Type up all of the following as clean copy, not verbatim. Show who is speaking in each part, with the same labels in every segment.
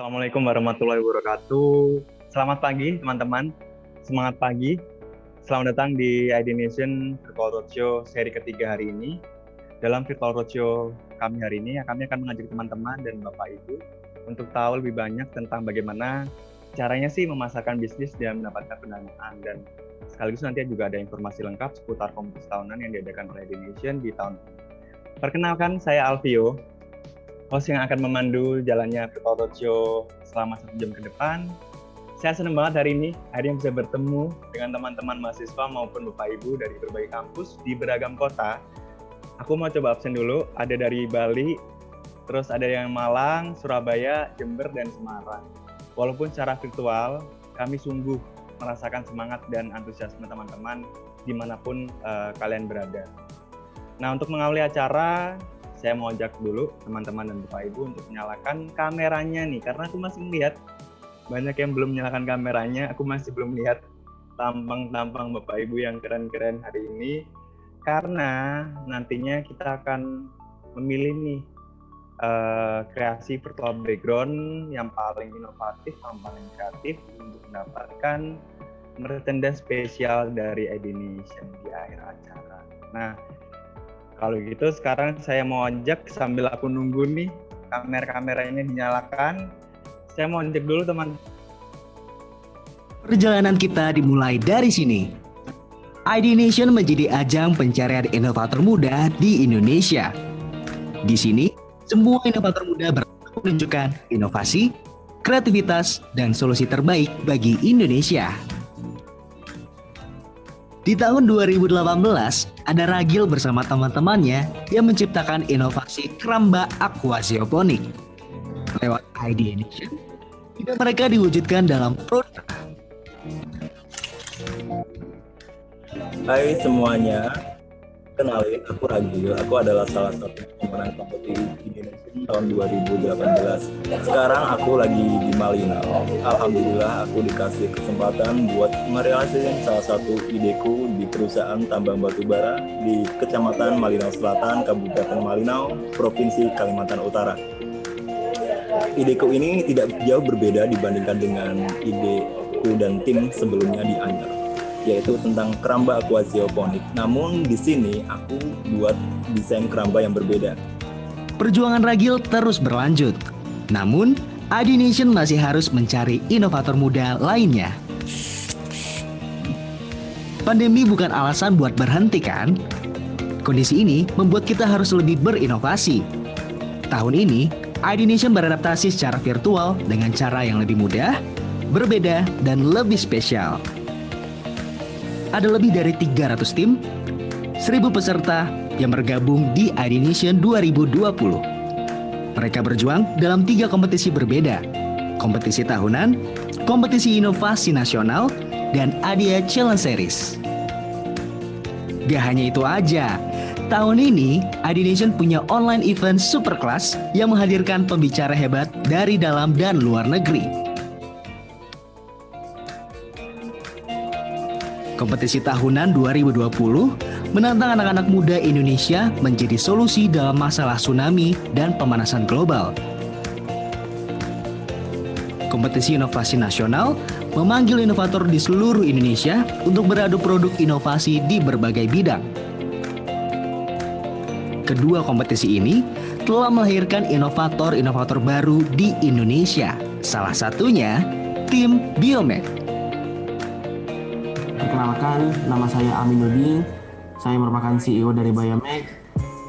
Speaker 1: Assalamualaikum warahmatullahi wabarakatuh. Selamat pagi teman-teman. Semangat pagi. Selamat datang di ID Nation Virtual Roadshow seri ketiga hari ini. Dalam Virtual Roadshow kami hari ini, kami akan mengajak teman-teman dan Bapak Ibu untuk tahu lebih banyak tentang bagaimana caranya sih memasarkan bisnis dan mendapatkan pendanaan. Dan sekaligus nanti juga ada informasi lengkap seputar kompetisi tahunan yang diadakan oleh ID Nation di tahun ini. Perkenalkan, saya Alvio, host yang akan memandu jalannya Virtual Roadshow selama 1 jam ke depan. Saya senang banget hari ini bisa bertemu dengan teman-teman mahasiswa maupun Bapak Ibu dari berbagai kampus di beragam kota. Aku mau coba absen dulu, ada dari Bali, terus ada yang Malang, Surabaya, Jember, dan Semarang. Walaupun secara virtual, kami sungguh merasakan semangat dan antusiasme teman-teman dimanapun kalian berada. Nah, untuk mengawali acara, saya mau ajak dulu teman-teman dan Bapak Ibu untuk menyalakan kameranya nih, karena aku masih melihat banyak yang belum menyalakan kameranya. Aku masih belum lihat tampang-tampang Bapak Ibu yang keren-keren hari ini, karena nantinya kita akan memilih nih kreasi virtual background yang paling inovatif, yang paling kreatif untuk mendapatkan merchandise spesial dari ID Nation di akhir acara. Nah, kalau gitu sekarang saya mau ajak sambil aku nunggu nih kamera-kameranya dinyalakan. Saya mau ajak dulu teman.
Speaker 2: Perjalanan kita dimulai dari sini. ID Nation menjadi ajang pencarian inovator muda di Indonesia. Di sini, semua inovator muda menunjukkan inovasi, kreativitas, dan solusi terbaik bagi Indonesia. Di tahun 2018, ada Ragil bersama teman-temannya yang menciptakan inovasi keramba aquasioponik. Lewat ID Nation, ide mereka diwujudkan dalam produk.
Speaker 3: Hai semuanya, kenalin aku Ragil. Aku adalah salah satu pemenang kompetisi Indonesian tahun 2018. Sekarang aku lagi di Malinau. Alhamdulillah aku dikasih kesempatan buat merealisasikan salah satu ideku di perusahaan tambang batubara di Kecamatan Malinau Selatan, Kabupaten Malinau, Provinsi Kalimantan Utara. Ideku ini tidak jauh berbeda dibandingkan dengan ideku dan tim sebelumnya di Anyer, yaitu tentang keramba aquasioponik. Namun di sini aku buat desain keramba yang berbeda.
Speaker 2: Perjuangan Ragil terus berlanjut. Namun, ID Nation masih harus mencari inovator muda lainnya. Pandemi bukan alasan buat berhenti kan? Kondisi ini membuat kita harus lebih berinovasi. Tahun ini, ID Nation beradaptasi secara virtual dengan cara yang lebih mudah, berbeda, dan lebih spesial. Ada lebih dari 300 tim, 1.000 peserta yang bergabung di ID Nation 2020. Mereka berjuang dalam 3 kompetisi berbeda: kompetisi tahunan, kompetisi inovasi nasional, dan ADIA Challenge Series. Gak hanya itu aja, tahun ini ID Nation punya online event super kelas yang menghadirkan pembicara hebat dari dalam dan luar negeri. Kompetisi tahunan 2020 menantang anak-anak muda Indonesia menjadi solusi dalam masalah tsunami dan pemanasan global. Kompetisi inovasi nasional memanggil inovator di seluruh Indonesia untuk beradu produk inovasi di berbagai bidang. Kedua kompetisi ini telah melahirkan inovator-inovator baru di Indonesia. Salah satunya tim Biomed.
Speaker 4: Perkenalkan, nama saya Aminuddin. Saya merupakan CEO dari Biomed.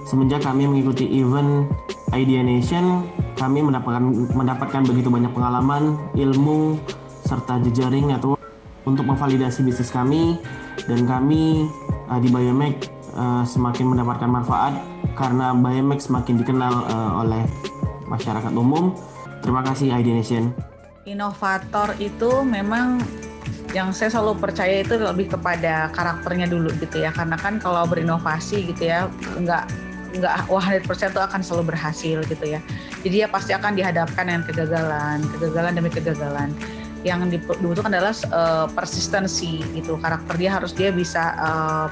Speaker 4: Semenjak kami mengikuti event Idea Nation, kami mendapatkan begitu banyak pengalaman, ilmu, serta jejaring network untuk memvalidasi bisnis kami. Dan kami di Biomed semakin mendapatkan manfaat karena Biomed semakin dikenal oleh masyarakat umum. Terima kasih Idea Nation.
Speaker 5: Inovator itu memang yang saya selalu percaya itu lebih kepada karakternya dulu gitu ya, karena kan kalau berinovasi gitu ya nggak 100% itu akan selalu berhasil gitu ya. Jadi ya pasti akan dihadapkan dengan kegagalan demi kegagalan. Yang dibutuhkan adalah persistensi gitu. Karakter dia bisa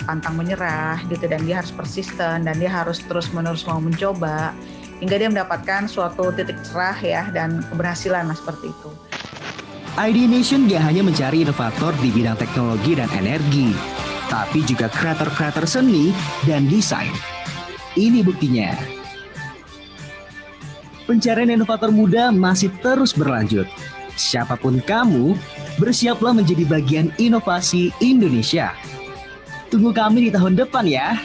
Speaker 5: pantang menyerah gitu, dan dia harus persisten, dan dia harus terus-menerus mau mencoba hingga dia mendapatkan suatu titik cerah ya dan keberhasilan seperti itu.
Speaker 2: Ideation gak hanya mencari inovator di bidang teknologi dan energi, tapi juga kreator-kreator seni dan desain. Ini buktinya. Pencarian inovator muda masih terus berlanjut. Siapapun kamu, bersiaplah menjadi bagian inovasi Indonesia. Tunggu kami di tahun depan ya.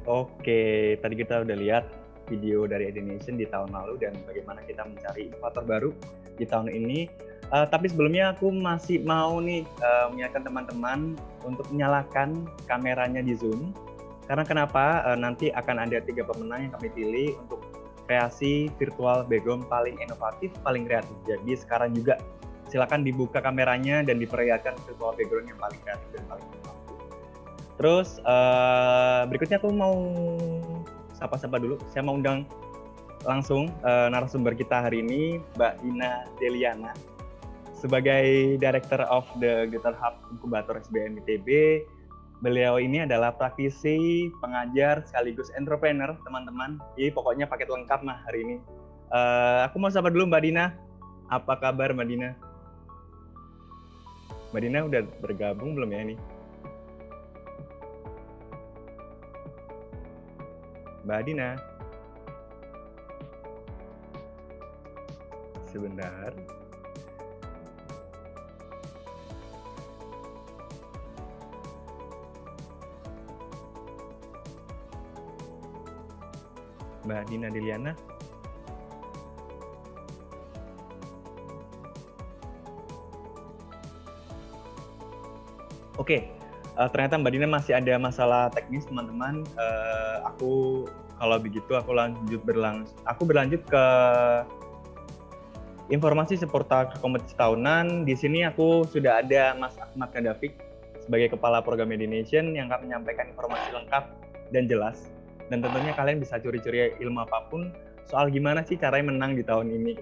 Speaker 1: Oke, tadi kita udah lihat video dari Ideation di tahun lalu dan bagaimana kita mencari inovator baru di tahun ini. Tapi sebelumnya aku masih mau nih mengingatkan teman-teman untuk menyalakan kameranya di Zoom. Karena kenapa? Nanti akan ada 3 pemenang yang kami pilih untuk kreasi virtual background paling inovatif, paling kreatif. Jadi sekarang juga silakan dibuka kameranya dan diperlihatkan virtual background yang paling kreatif dan paling inovatif. Terus berikutnya aku mau sapa-sapa dulu. Saya mau undang langsung narasumber kita hari ini, Mbak Dina Deliana, sebagai Director of the Guitar Hub Inkubator SBM ITB. Beliau ini adalah praktisi, pengajar, sekaligus entrepreneur, teman-teman. Jadi pokoknya paket lengkap mah hari ini. Aku mau sapa dulu Mbak Dina. Apa kabar Mbak Dina? Mbak Dina udah bergabung belum ya ini? Mbak Dina. Sebentar. Mbak Dina Deliana. Oke. Ternyata Mbak Dina masih ada masalah teknis, teman-teman. Kalau begitu aku berlanjut ke informasi seputar kompetisi tahunan. Di sini aku sudah ada Mas Ahmad Kadafik sebagai Kepala Program Ideation yang akan menyampaikan informasi lengkap dan jelas. Dan tentunya kalian bisa curi-curi ilmu apapun soal gimana sih caranya menang di tahun ini.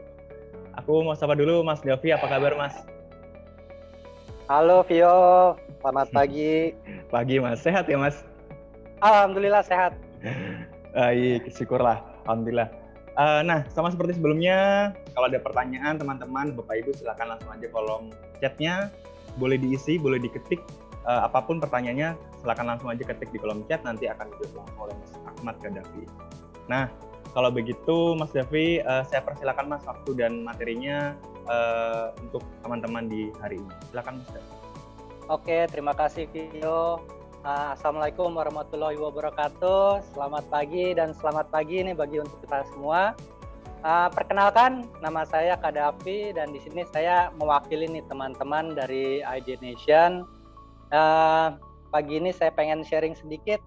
Speaker 1: Aku mau sapa dulu Mas Davi, apa kabar Mas?
Speaker 6: Halo Vio, selamat pagi.
Speaker 1: Pagi Mas, sehat ya Mas?
Speaker 6: Alhamdulillah sehat.
Speaker 1: Baik, syukurlah, alhamdulillah. Nah, sama seperti sebelumnya, kalau ada pertanyaan teman-teman, Bapak Ibu silakan langsung aja kolom chatnya, boleh diisi, boleh diketik, apapun pertanyaannya, silakan langsung aja ketik di kolom chat, nanti akan dijawab oleh Mas Ahmad Kadafik. Nah, kalau begitu Mas Davi, saya persilakan Mas waktu dan materinya untuk teman-teman di hari ini. Silakan Mas Davi.
Speaker 6: Oke, terima kasih Vio. Assalamualaikum warahmatullahi wabarakatuh. Selamat pagi dan selamat pagi nih bagi untuk kita semua. Perkenalkan, nama saya Kadafi dan di sini saya mewakili nih teman-teman dari Ideation. Pagi ini saya pengen sharing sedikit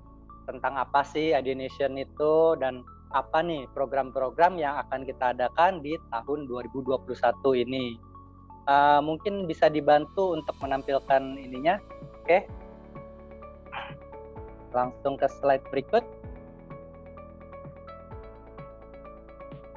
Speaker 6: tentang apa sih Ideation itu dan apa nih program-program yang akan kita adakan di tahun 2021 ini. Mungkin bisa dibantu untuk menampilkan ininya. Oke. Langsung ke slide berikut.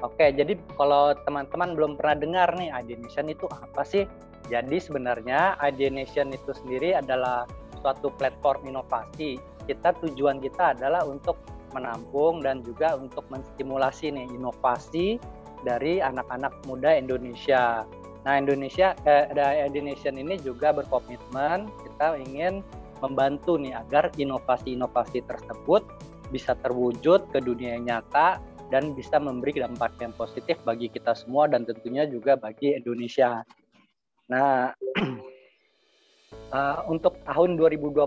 Speaker 6: Oke, jadi kalau teman-teman belum pernah dengar nih Ideation itu apa sih? Jadi sebenarnya Ideation itu sendiri adalah suatu platform inovasi. Tujuan kita adalah untuk menampung dan juga untuk menstimulasi nih inovasi dari anak-anak muda Indonesia. Nah, Ideation ini juga berkomitmen kita ingin membantu nih agar inovasi-inovasi tersebut bisa terwujud ke dunia nyata dan bisa memberi dampak yang positif bagi kita semua dan tentunya juga bagi Indonesia. Nah, untuk tahun 2021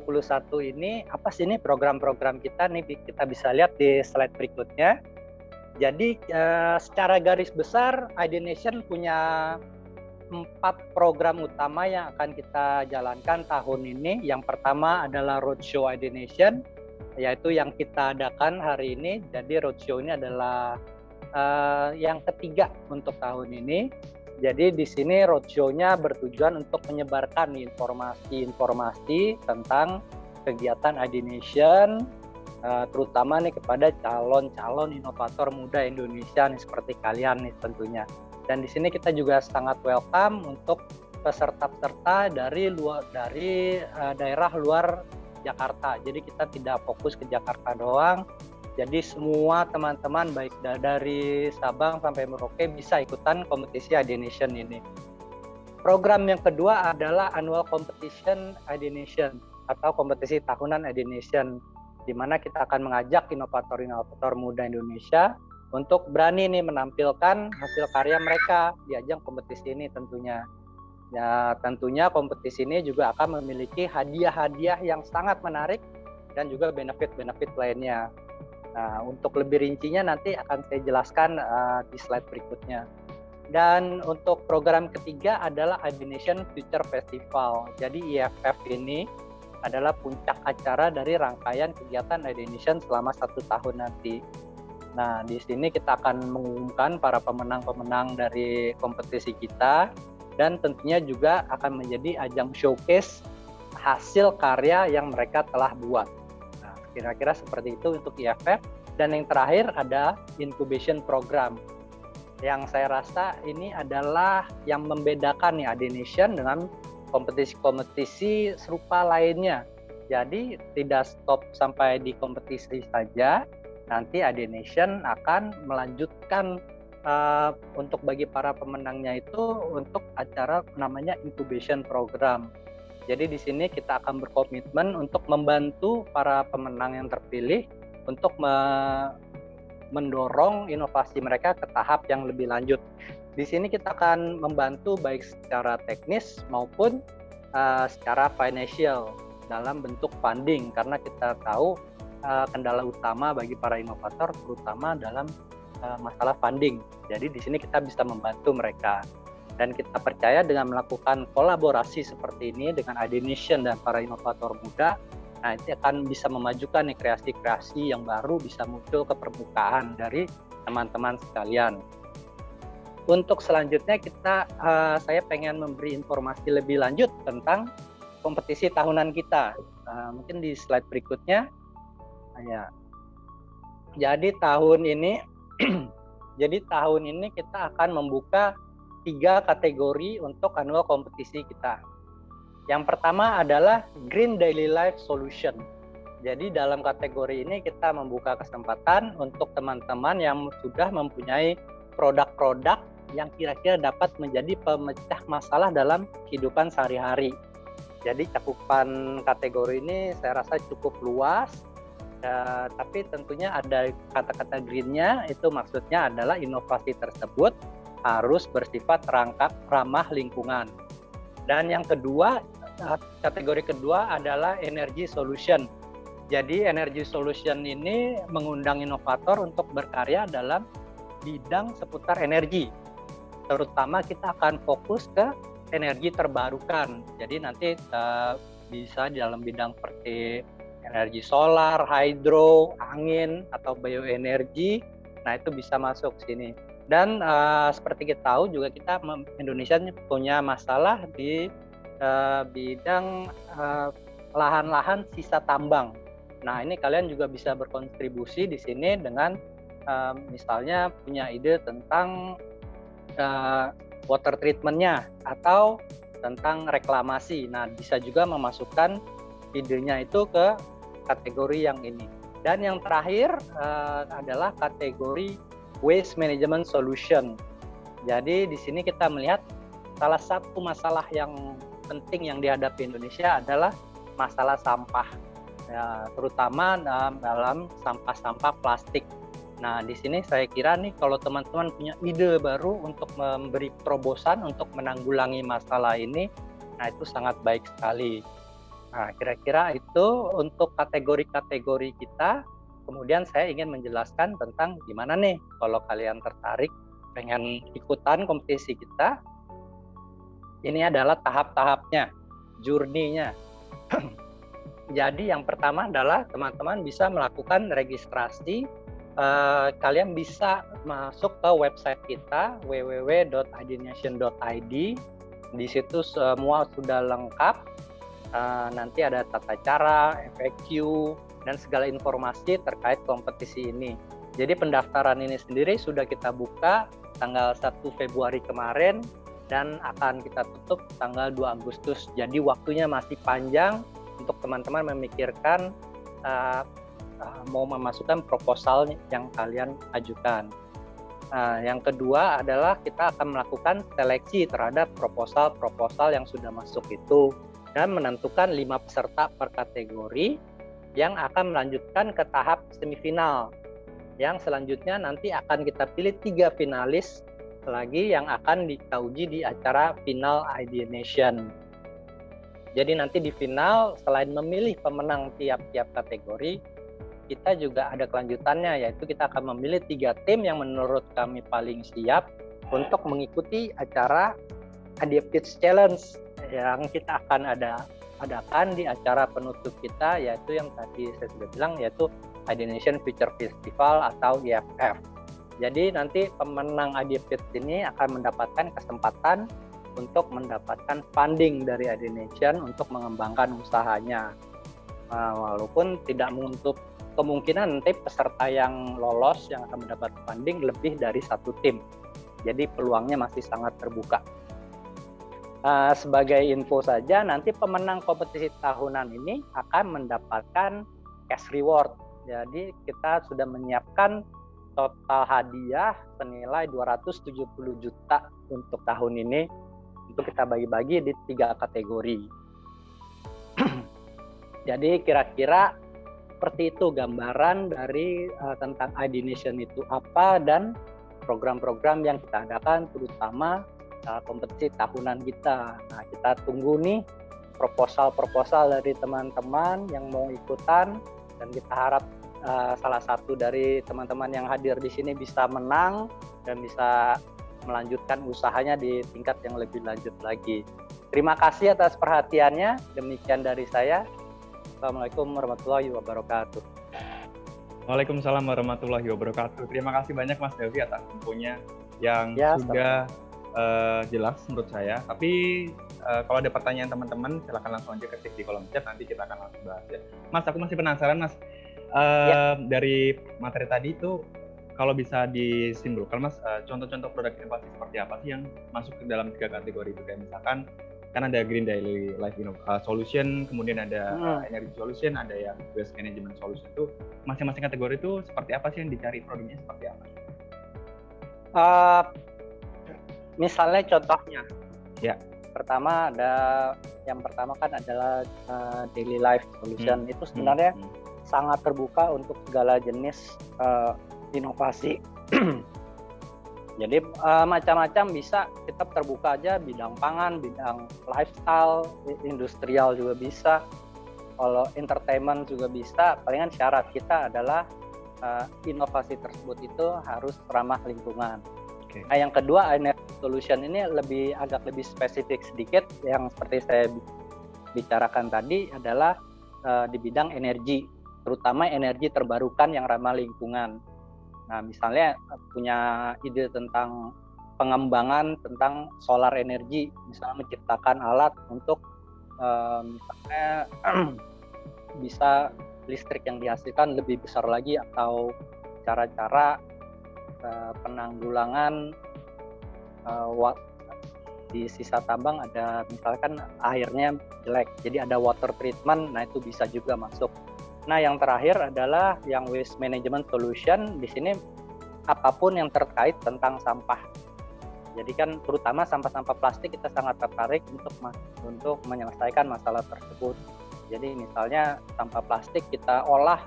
Speaker 6: ini apa sih nih program-program kita nih, kita bisa lihat di slide berikutnya. Jadi secara garis besar iDonation punya 4 program utama yang akan kita jalankan tahun ini. Yang pertama adalah Roadshow iDonation, yaitu yang kita adakan hari ini. Jadi Roadshow ini adalah yang ketiga untuk tahun ini. Jadi di sini roadshow-nya bertujuan untuk menyebarkan informasi-informasi tentang kegiatan iDonation, terutama nih kepada calon-calon inovator muda Indonesia nih, seperti kalian nih tentunya. Dan di sini kita juga sangat welcome untuk peserta-peserta dari daerah luar Jakarta. Jadi kita tidak fokus ke Jakarta doang. Jadi semua teman-teman baik dari Sabang sampai Merauke bisa ikutan kompetisi iDonation ini. Program yang kedua adalah Annual Competition iDonation atau kompetisi tahunan iDonation, di mana kita akan mengajak inovator-inovator muda Indonesia untuk berani nih menampilkan hasil karya mereka di ajang kompetisi ini tentunya. Ya, tentunya kompetisi ini juga akan memiliki hadiah-hadiah yang sangat menarik dan juga benefit-benefit lainnya. Nah, untuk lebih rincinya nanti akan saya jelaskan di slide berikutnya. Dan untuk program ketiga adalah iDonation Future Festival. Jadi IFF ini adalah puncak acara dari rangkaian kegiatan iDonation selama 1 tahun nanti. Nah, di sini kita akan mengumumkan para pemenang-pemenang dari kompetisi kita, dan tentunya juga akan menjadi ajang showcase hasil karya yang mereka telah buat. Kira-kira seperti itu untuk IFF. Dan yang terakhir ada incubation program, yang saya rasa ini adalah yang membedakan nih iDonation dengan kompetisi-kompetisi serupa lainnya. Jadi tidak stop sampai di kompetisi saja, nanti iDonation akan melanjutkan untuk bagi para pemenangnya itu untuk acara namanya incubation program. Jadi di sini kita akan berkomitmen untuk membantu para pemenang yang terpilih untuk mendorong inovasi mereka ke tahap yang lebih lanjut. Di sini kita akan membantu baik secara teknis maupun secara financial dalam bentuk funding, karena kita tahu kendala utama bagi para inovator terutama dalam masalah funding. Jadi di sini kita bisa membantu mereka. Dan kita percaya dengan melakukan kolaborasi seperti ini dengan iDonation dan para inovator muda, nah itu akan bisa memajukan nih kreasi-kreasi yang baru bisa muncul ke permukaan dari teman-teman sekalian. Untuk selanjutnya saya pengen memberi informasi lebih lanjut tentang kompetisi tahunan kita. Mungkin di slide berikutnya. Ya. Jadi tahun ini kita akan membuka 3 kategori untuk annual kompetisi kita. Yang pertama adalah Green Daily Life Solution. Jadi dalam kategori ini kita membuka kesempatan untuk teman-teman yang sudah mempunyai produk-produk yang kira-kira dapat menjadi pemecah masalah dalam kehidupan sehari-hari. Jadi cakupan kategori ini saya rasa cukup luas, tapi tentunya ada kata-kata green-nya, itu maksudnya adalah inovasi tersebut harus bersifat ramah lingkungan. Dan yang kedua, kategori kedua adalah Energy Solution. Jadi Energy Solution ini mengundang inovator untuk berkarya dalam bidang seputar energi. Terutama kita akan fokus ke energi terbarukan. Jadi nanti bisa di dalam bidang seperti energi solar, hydro, angin, atau bioenergi. Nah itu bisa masuk sini. Dan seperti kita tahu juga Indonesia punya masalah di bidang lahan-lahan sisa tambang. Nah ini kalian juga bisa berkontribusi di sini dengan misalnya punya ide tentang water treatment-nya atau tentang reklamasi. Nah bisa juga memasukkan idenya itu ke kategori yang ini. Dan yang terakhir adalah kategori Waste Management Solution. Jadi di sini kita melihat salah satu masalah yang penting yang dihadapi Indonesia adalah masalah sampah, ya, terutama dalam sampah-sampah plastik. Nah, di sini saya kira nih kalau teman-teman punya ide baru untuk memberi terobosan untuk menanggulangi masalah ini, nah itu sangat baik sekali. Nah, kira-kira itu untuk kategori-kategori kita. Kemudian saya ingin menjelaskan tentang gimana nih kalau kalian tertarik pengen ikutan kompetisi kita. Ini adalah tahap-tahapnya, journey-nya. Jadi yang pertama adalah teman-teman bisa melakukan registrasi. Kalian bisa masuk ke website kita www.idnation.id. Di situ semua sudah lengkap. Nanti ada tata cara, FAQ, dan segala informasi terkait kompetisi ini. Jadi pendaftaran ini sendiri sudah kita buka tanggal 1 Februari kemarin dan akan kita tutup tanggal 2 Agustus. Jadi waktunya masih panjang untuk teman-teman memikirkan mau memasukkan proposal yang kalian ajukan. Yang kedua adalah kita akan melakukan seleksi terhadap proposal-proposal yang sudah masuk itu dan menentukan 5 peserta per kategori yang akan melanjutkan ke tahap semifinal. Yang selanjutnya nanti akan kita pilih 3 finalis lagi yang akan kita uji di acara final Ideation. Jadi nanti di final selain memilih pemenang tiap-tiap kategori, kita juga ada kelanjutannya, yaitu kita akan memilih 3 tim yang menurut kami paling siap untuk mengikuti acara Idea Pitch Challenge yang kita akan adakan di acara penutup kita, yaitu yang tadi saya sudah bilang, yaitu Ideation Future Festival atau IFF. Jadi nanti pemenang Idea Pitch ini akan mendapatkan kesempatan untuk mendapatkan funding dari Ideation untuk mengembangkan usahanya. Walaupun tidak menutup kemungkinan nanti peserta yang lolos yang akan mendapat funding lebih dari 1 tim. Jadi peluangnya masih sangat terbuka. Sebagai info saja, nanti pemenang kompetisi tahunan ini akan mendapatkan cash reward. Jadi kita sudah menyiapkan total hadiah senilai 270 juta untuk tahun ini, untuk kita bagi-bagi di 3 kategori. Jadi kira-kira seperti itu gambaran dari tentang Ideation itu apa dan program-program yang kita adakan, terutama kompetisi tahunan kita. Nah, kita tunggu nih proposal dari teman-teman yang mau ikutan, dan kita harap salah satu dari teman-teman yang hadir di sini bisa menang dan bisa melanjutkan usahanya di tingkat yang lebih lanjut lagi. Terima kasih atas perhatiannya. Demikian dari saya. Assalamualaikum warahmatullahi wabarakatuh.
Speaker 1: Waalaikumsalam warahmatullahi wabarakatuh. Terima kasih banyak Mas Delvi atas infonya yang sudah jelas menurut saya. Tapi kalau ada pertanyaan teman-teman, silakan langsung aja ketik di kolom chat, nanti kita akan langsung bahas ya. Mas, aku masih penasaran Mas, dari materi tadi itu kalau bisa disimpulkan Mas, contoh-contoh produk inovasi seperti apa sih yang masuk ke dalam 3 kategori itu? Kayak misalkan kan ada Green Daily Life Solution, kemudian ada Energy Solution, ada yang Waste Management Solution. Itu masing-masing kategori itu seperti apa sih yang dicari, produknya seperti apa?
Speaker 6: Misalnya contohnya,
Speaker 1: ya.
Speaker 6: Yang pertama kan adalah Daily Life Solution. Itu sebenarnya sangat terbuka untuk segala jenis inovasi. Jadi macam-macam bisa, kita terbuka aja, bidang pangan, bidang lifestyle, industrial juga bisa. Kalau entertainment juga bisa. Palingan syarat kita adalah inovasi tersebut itu harus ramah lingkungan. Okay. Nah, yang kedua, Energy Solution ini agak lebih spesifik sedikit. Yang seperti saya bicarakan tadi adalah di bidang energi, terutama energi terbarukan yang ramah lingkungan. Nah, misalnya punya ide tentang pengembangan tentang solar energi, misalnya menciptakan alat untuk misalnya bisa listrik yang dihasilkan lebih besar lagi, atau cara-cara penanggulangan di sisa tambang ada misalkan airnya jelek, jadi ada water treatment, nah itu bisa juga masuk. Nah, yang terakhir adalah yang Waste Management Solution. Di sini apapun yang terkait tentang sampah. Jadi kan terutama sampah-sampah plastik kita sangat tertarik untuk menyelesaikan masalah tersebut. Jadi misalnya sampah plastik kita olah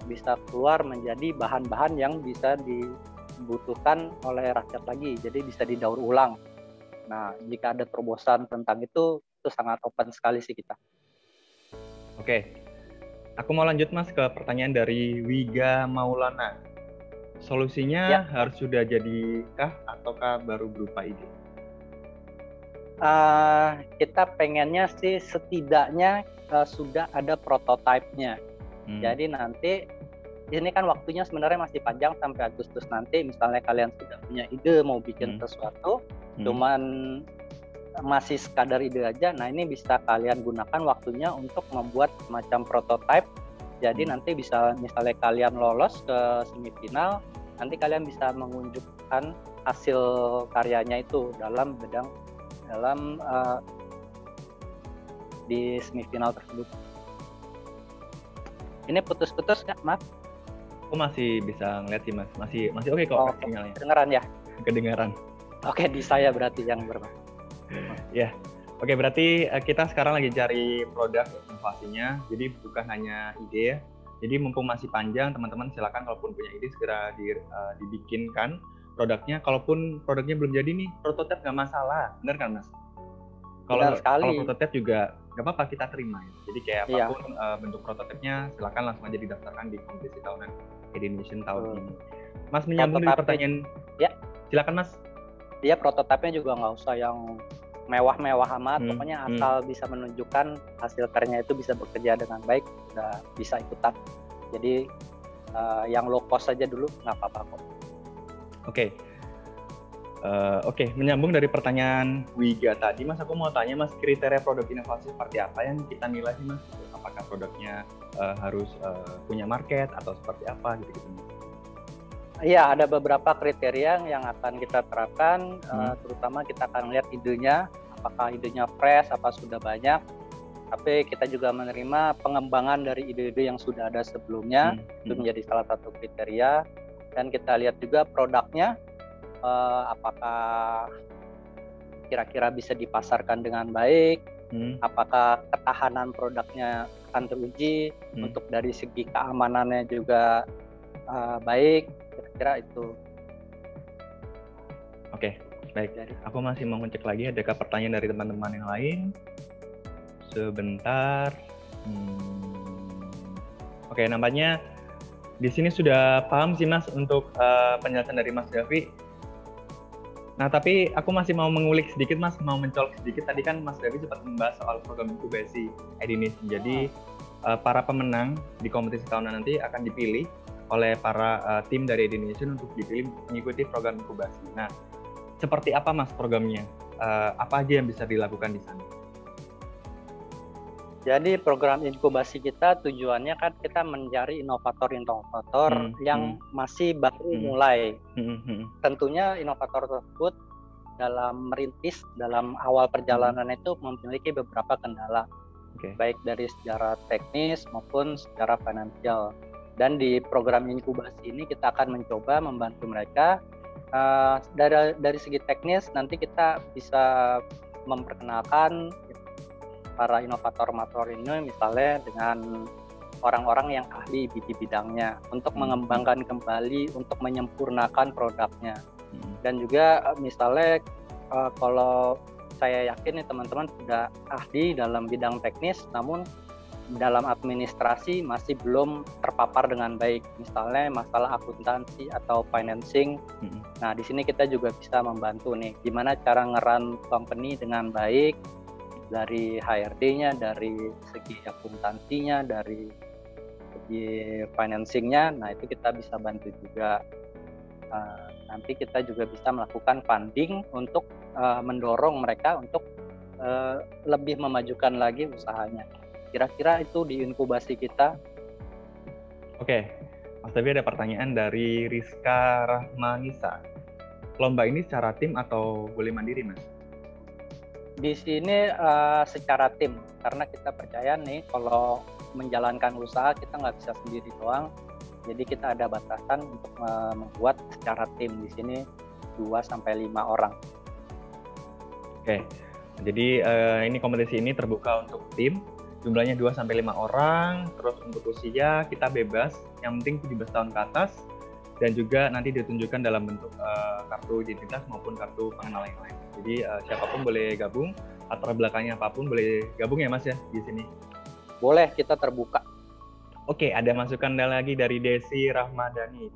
Speaker 6: bisa keluar menjadi bahan-bahan yang bisa dibutuhkan oleh rakyat lagi, jadi bisa didaur ulang. Nah, jika ada terobosan tentang itu sangat open sekali sih kita.
Speaker 1: Oke, aku mau lanjut Mas ke pertanyaan dari Wiga Maulana. Solusinya harus sudah jadikah ataukah baru berupa ide?
Speaker 6: Kita pengennya sih setidaknya sudah ada prototipenya. Jadi nanti ini kan waktunya sebenarnya masih panjang sampai Agustus nanti. Misalnya kalian sudah punya ide mau bikin sesuatu, cuman masih sekadar ide aja. Nah, ini bisa kalian gunakan waktunya untuk membuat semacam prototype. Jadi nanti bisa misalnya kalian lolos ke semifinal, nanti kalian bisa menunjukkan hasil karyanya itu dalam di semifinal tersebut. Ini putus-putus nggak, Mas?
Speaker 1: Aku masih bisa ngeliat sih Mas, masih oke kok sinyalnya.
Speaker 6: Kedengaran ya?
Speaker 1: Kedengaran.
Speaker 6: Oke, di saya berarti yang bermasalah.
Speaker 1: Ya, oke, berarti kita sekarang lagi cari produk inovasinya. Jadi bukan hanya ide ya. Jadi mumpung masih panjang, teman-teman silakan kalaupun punya ide segera dibikinkan produknya. Kalaupun produknya belum jadi nih, prototipe nggak masalah, benar kan Mas? Kalau prototipe juga nggak apa-apa, kita terima ya. Jadi kayak apapun bentuk prototipenya, silakan langsung aja didaftarkan di kompetisi tahunan Indonesian tahun ini. Mas menyambung dari pertanyaan, silakan Mas.
Speaker 6: Dia prototipenya juga nggak usah yang mewah-mewah amat, pokoknya asal bisa menunjukkan hasil karyanya itu bisa bekerja dengan baik, udah bisa ikutan. Jadi yang low cost saja dulu nggak apa-apa kok.
Speaker 1: Oke, menyambung dari pertanyaan Wiga tadi, Mas, aku mau tanya Mas, kriteria produk inovasi seperti apa yang kita nilai sih Mas? Apakah produknya harus punya market atau seperti apa gitu-gitu?
Speaker 6: Iya, ada beberapa kriteria yang akan kita terapkan, terutama kita akan lihat idenya, apakah idenya fresh, apa sudah banyak. Tapi kita juga menerima pengembangan dari ide-ide yang sudah ada sebelumnya, itu menjadi salah satu kriteria. Dan kita lihat juga produknya, apakah kira-kira bisa dipasarkan dengan baik, apakah ketahanan produknya akan teruji, untuk dari segi keamanannya juga baik. Kira-kira itu.
Speaker 1: Oke, baik. Aku masih mau ngecek lagi, adakah pertanyaan dari teman-teman yang lain? Sebentar. Oke, nampaknya di sini sudah paham sih Mas untuk penjelasan dari Mas Davi. Nah, tapi aku masih mau mengulik sedikit Mas, mau mencolok sedikit. Tadi kan Mas Davi sempat membahas soal program inkubasi Indonesian. Jadi para pemenang di kompetisi tahunan nanti akan dipilih oleh para tim dari Indonesian untuk dipilih mengikuti program inkubasi. Nah, seperti apa Mas programnya? Apa aja yang bisa dilakukan di sana?
Speaker 6: Jadi program inkubasi kita tujuannya kan kita mencari inovator-inovator yang masih baru mulai. Tentunya inovator tersebut dalam merintis, dalam awal perjalanan itu memiliki beberapa kendala, baik dari secara teknis maupun secara finansial. Dan di program inkubasi ini kita akan mencoba membantu mereka dari segi teknis. Nanti kita bisa memperkenalkan para inovator-inovator ini misalnya dengan orang-orang yang ahli di bidangnya untuk mengembangkan kembali, untuk menyempurnakan produknya. Dan juga misalnya kalau saya yakin nih teman-teman sudah ahli dalam bidang teknis, namun dalam administrasi masih belum terpapar dengan baik, misalnya masalah akuntansi atau financing. Nah, di sini kita juga bisa membantu nih, gimana cara nge-run company dengan baik, dari HRD-nya, dari segi akuntansinya, dari segi financing-nya. Nah, itu kita bisa bantu juga. Nanti kita juga bisa melakukan funding untuk mendorong mereka untuk lebih memajukan lagi usahanya. Kira-kira itu di inkubasi kita.
Speaker 1: Oke, Mas Davi, ada pertanyaan dari Rizka Rahmanisa. Lomba ini secara tim atau boleh mandiri, Mas?
Speaker 6: Di sini secara tim, karena kita percaya nih kalau menjalankan usaha kita nggak bisa sendiri doang. Jadi kita ada batasan untuk membuat secara tim. Di sini 2-5 orang. Oke,
Speaker 1: jadi ini kompetisi ini terbuka untuk tim. Jumlahnya 2-5 orang, terus untuk usia kita bebas, yang penting 17 tahun ke atas, dan juga nanti ditunjukkan dalam bentuk kartu identitas maupun kartu pengenal yang lain. Jadi siapapun boleh gabung, latar belakangnya apapun boleh gabung ya Mas ya di sini.
Speaker 6: Boleh, kita terbuka.
Speaker 1: Oke, ada masukan lagi dari Desi Rahmadani.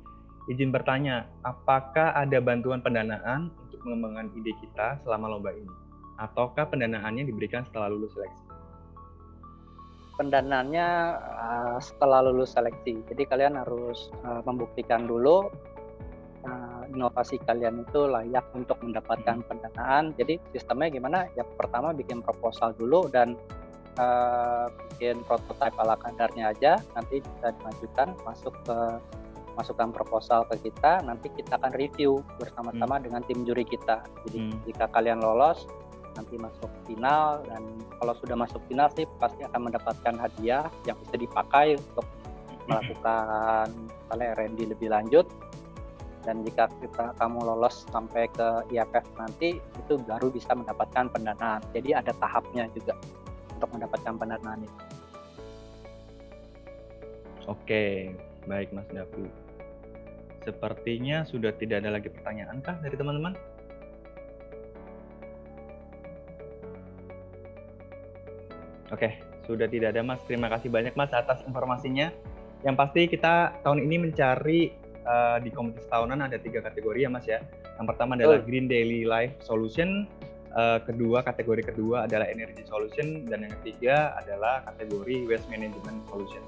Speaker 1: Izin bertanya, apakah ada bantuan pendanaan untuk mengembangkan ide kita selama lomba ini? Ataukah pendanaannya diberikan setelah lulus seleksi?
Speaker 6: Pendanaannya setelah lulus seleksi. Jadi kalian harus membuktikan dulu inovasi kalian itu layak untuk mendapatkan pendanaan. Jadi sistemnya gimana? Ya pertama bikin proposal dulu dan bikin prototipe ala kadarnya aja. Nanti bisa dimajukan masukkan proposal ke kita. Nanti kita akan review bersama-sama dengan tim juri kita. Jadi jika kalian lolos, nanti masuk final, dan kalau sudah masuk final sih pasti akan mendapatkan hadiah yang bisa dipakai untuk melakukan R&D lebih lanjut. Dan jika kamu lolos sampai ke IFF nanti, itu baru bisa mendapatkan pendanaan. Jadi ada tahapnya juga untuk mendapatkan pendanaan itu.
Speaker 1: Oke, baik Mas Davi. Sepertinya sudah tidak ada lagi pertanyaan kah dari teman-teman? Oke, sudah tidak ada Mas. Terima kasih banyak Mas atas informasinya. Yang pasti kita tahun ini mencari di kompetisi tahunan ada 3 kategori ya Mas ya. Yang pertama adalah Green Daily Life Solution, kategori kedua adalah Energy Solution, dan yang ketiga adalah kategori Waste Management Solution.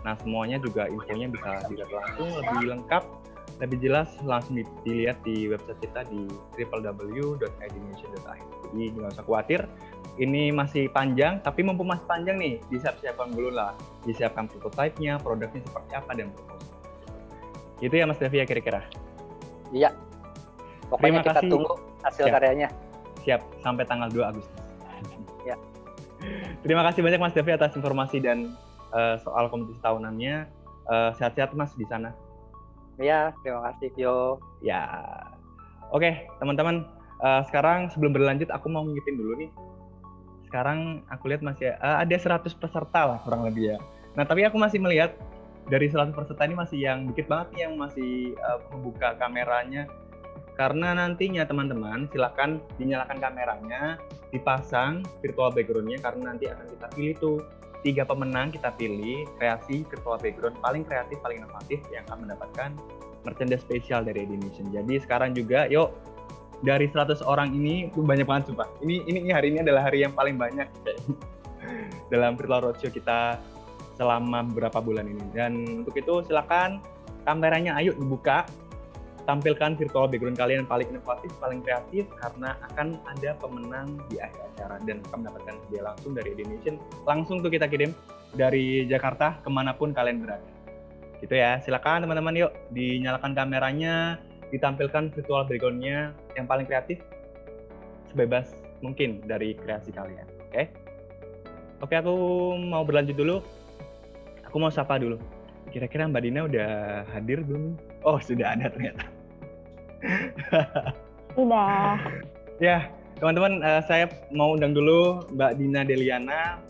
Speaker 1: Nah semuanya juga infonya bisa dilihat langsung, lebih lengkap, lebih jelas langsung dilihat di website kita di www.idnation.id. Jadi nggak usah khawatir. Ini masih panjang, tapi mumpung masih panjang nih, disiapkan dulu lah. Disiapkan prototipe-nya, produknya seperti apa, dan proposal. Itu ya Mas Davi ya kira-kira?
Speaker 6: Iya. Pokoknya kita tunggu hasil karyanya.
Speaker 1: Siap, sampai tanggal 2 Agustus.
Speaker 6: Ya.
Speaker 1: Terima kasih banyak Mas Davi atas informasi dan soal kompetisi tahunannya. Sehat-sehat Mas di sana.
Speaker 6: Iya, terima kasih Vio.
Speaker 1: Ya. Oke, teman-teman. Sekarang sebelum berlanjut, aku mau ngingetin dulu nih. Sekarang aku lihat masih ada 100 peserta lah kurang lebih ya. Nah tapi aku masih melihat dari 100 peserta ini masih yang dikit banget nih yang masih membuka kameranya. Karena nantinya teman-teman silakan dinyalakan kameranya, dipasang virtual background-nya, karena nanti akan kita pilih tuh 3 pemenang, kita pilih kreasi virtual background paling kreatif, paling inovatif yang akan mendapatkan merchandise spesial dari Idnation. Jadi sekarang juga yuk, dari 100 orang ini banyak banget sumpah. Ini hari ini adalah hari yang paling banyak dalam Virtual Roadshow kita selama beberapa bulan ini. Dan untuk itu silakan kameranya ayo dibuka, tampilkan virtual background kalian yang paling inovatif, paling kreatif, karena akan ada pemenang di akhir acara dan akan mendapatkan hadiah langsung dari Idnation. Langsung tuh kita kirim dari Jakarta kemanapun kalian berada. Gitu ya, silakan teman-teman yuk dinyalakan kameranya, ditampilkan virtual background-nya yang paling kreatif sebebas mungkin dari kreasi kalian. Oke, aku mau berlanjut dulu. Aku mau sapa dulu. Kira-kira Mbak Dina udah hadir belum? Oh, sudah ada ternyata.
Speaker 7: Sudah.
Speaker 1: Ya, teman-teman, saya mau undang dulu Mbak Dina Deliana.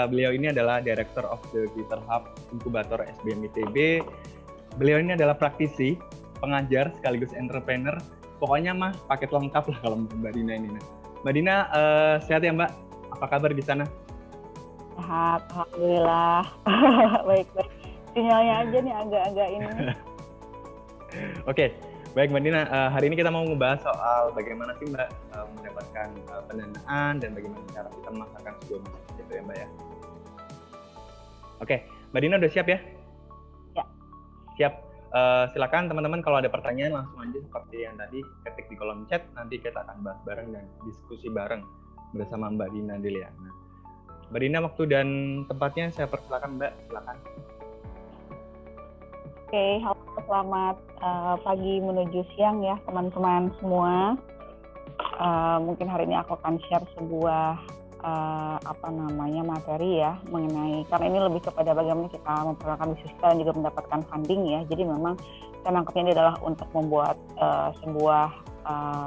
Speaker 1: Beliau ini adalah Director of the Glitter Hub Inkubator SBM ITB. Beliau ini adalah praktisi, pengajar sekaligus entrepreneur. Pokoknya mah paket lengkap lah kalau Mbak Dina ini. Mbak Dina, sehat ya Mbak? Apa kabar di sana?
Speaker 7: Sehat, alhamdulillah. Baik-baik. Sinyalnya aja nih agak-agak ini.
Speaker 1: Oke, baik Mbak Dina. Hari ini kita mau ngebahas soal bagaimana sih Mbak mendapatkan pendanaan dan bagaimana cara kita memasarkan sebuah bisnis gitu ya Mbak ya. Oke, Mbak Dina udah siap ya?
Speaker 7: Ya.
Speaker 1: Siap. Silakan teman-teman kalau ada pertanyaan langsung aja seperti yang tadi ketik di kolom chat, nanti kita akan bahas bareng dan diskusi bareng bersama Mbak Dina Deliana. Mbak Dina, waktu dan tempatnya saya persilakan Mbak, silakan.
Speaker 7: Oke, halo, selamat pagi menuju siang ya teman-teman semua. Mungkin hari ini aku akan share sebuah materi ya mengenai, karena ini lebih kepada bagaimana kita memperkenalkan bisnis kita dan juga mendapatkan funding ya. Jadi memang saya nangkepnya ini adalah untuk membuat sebuah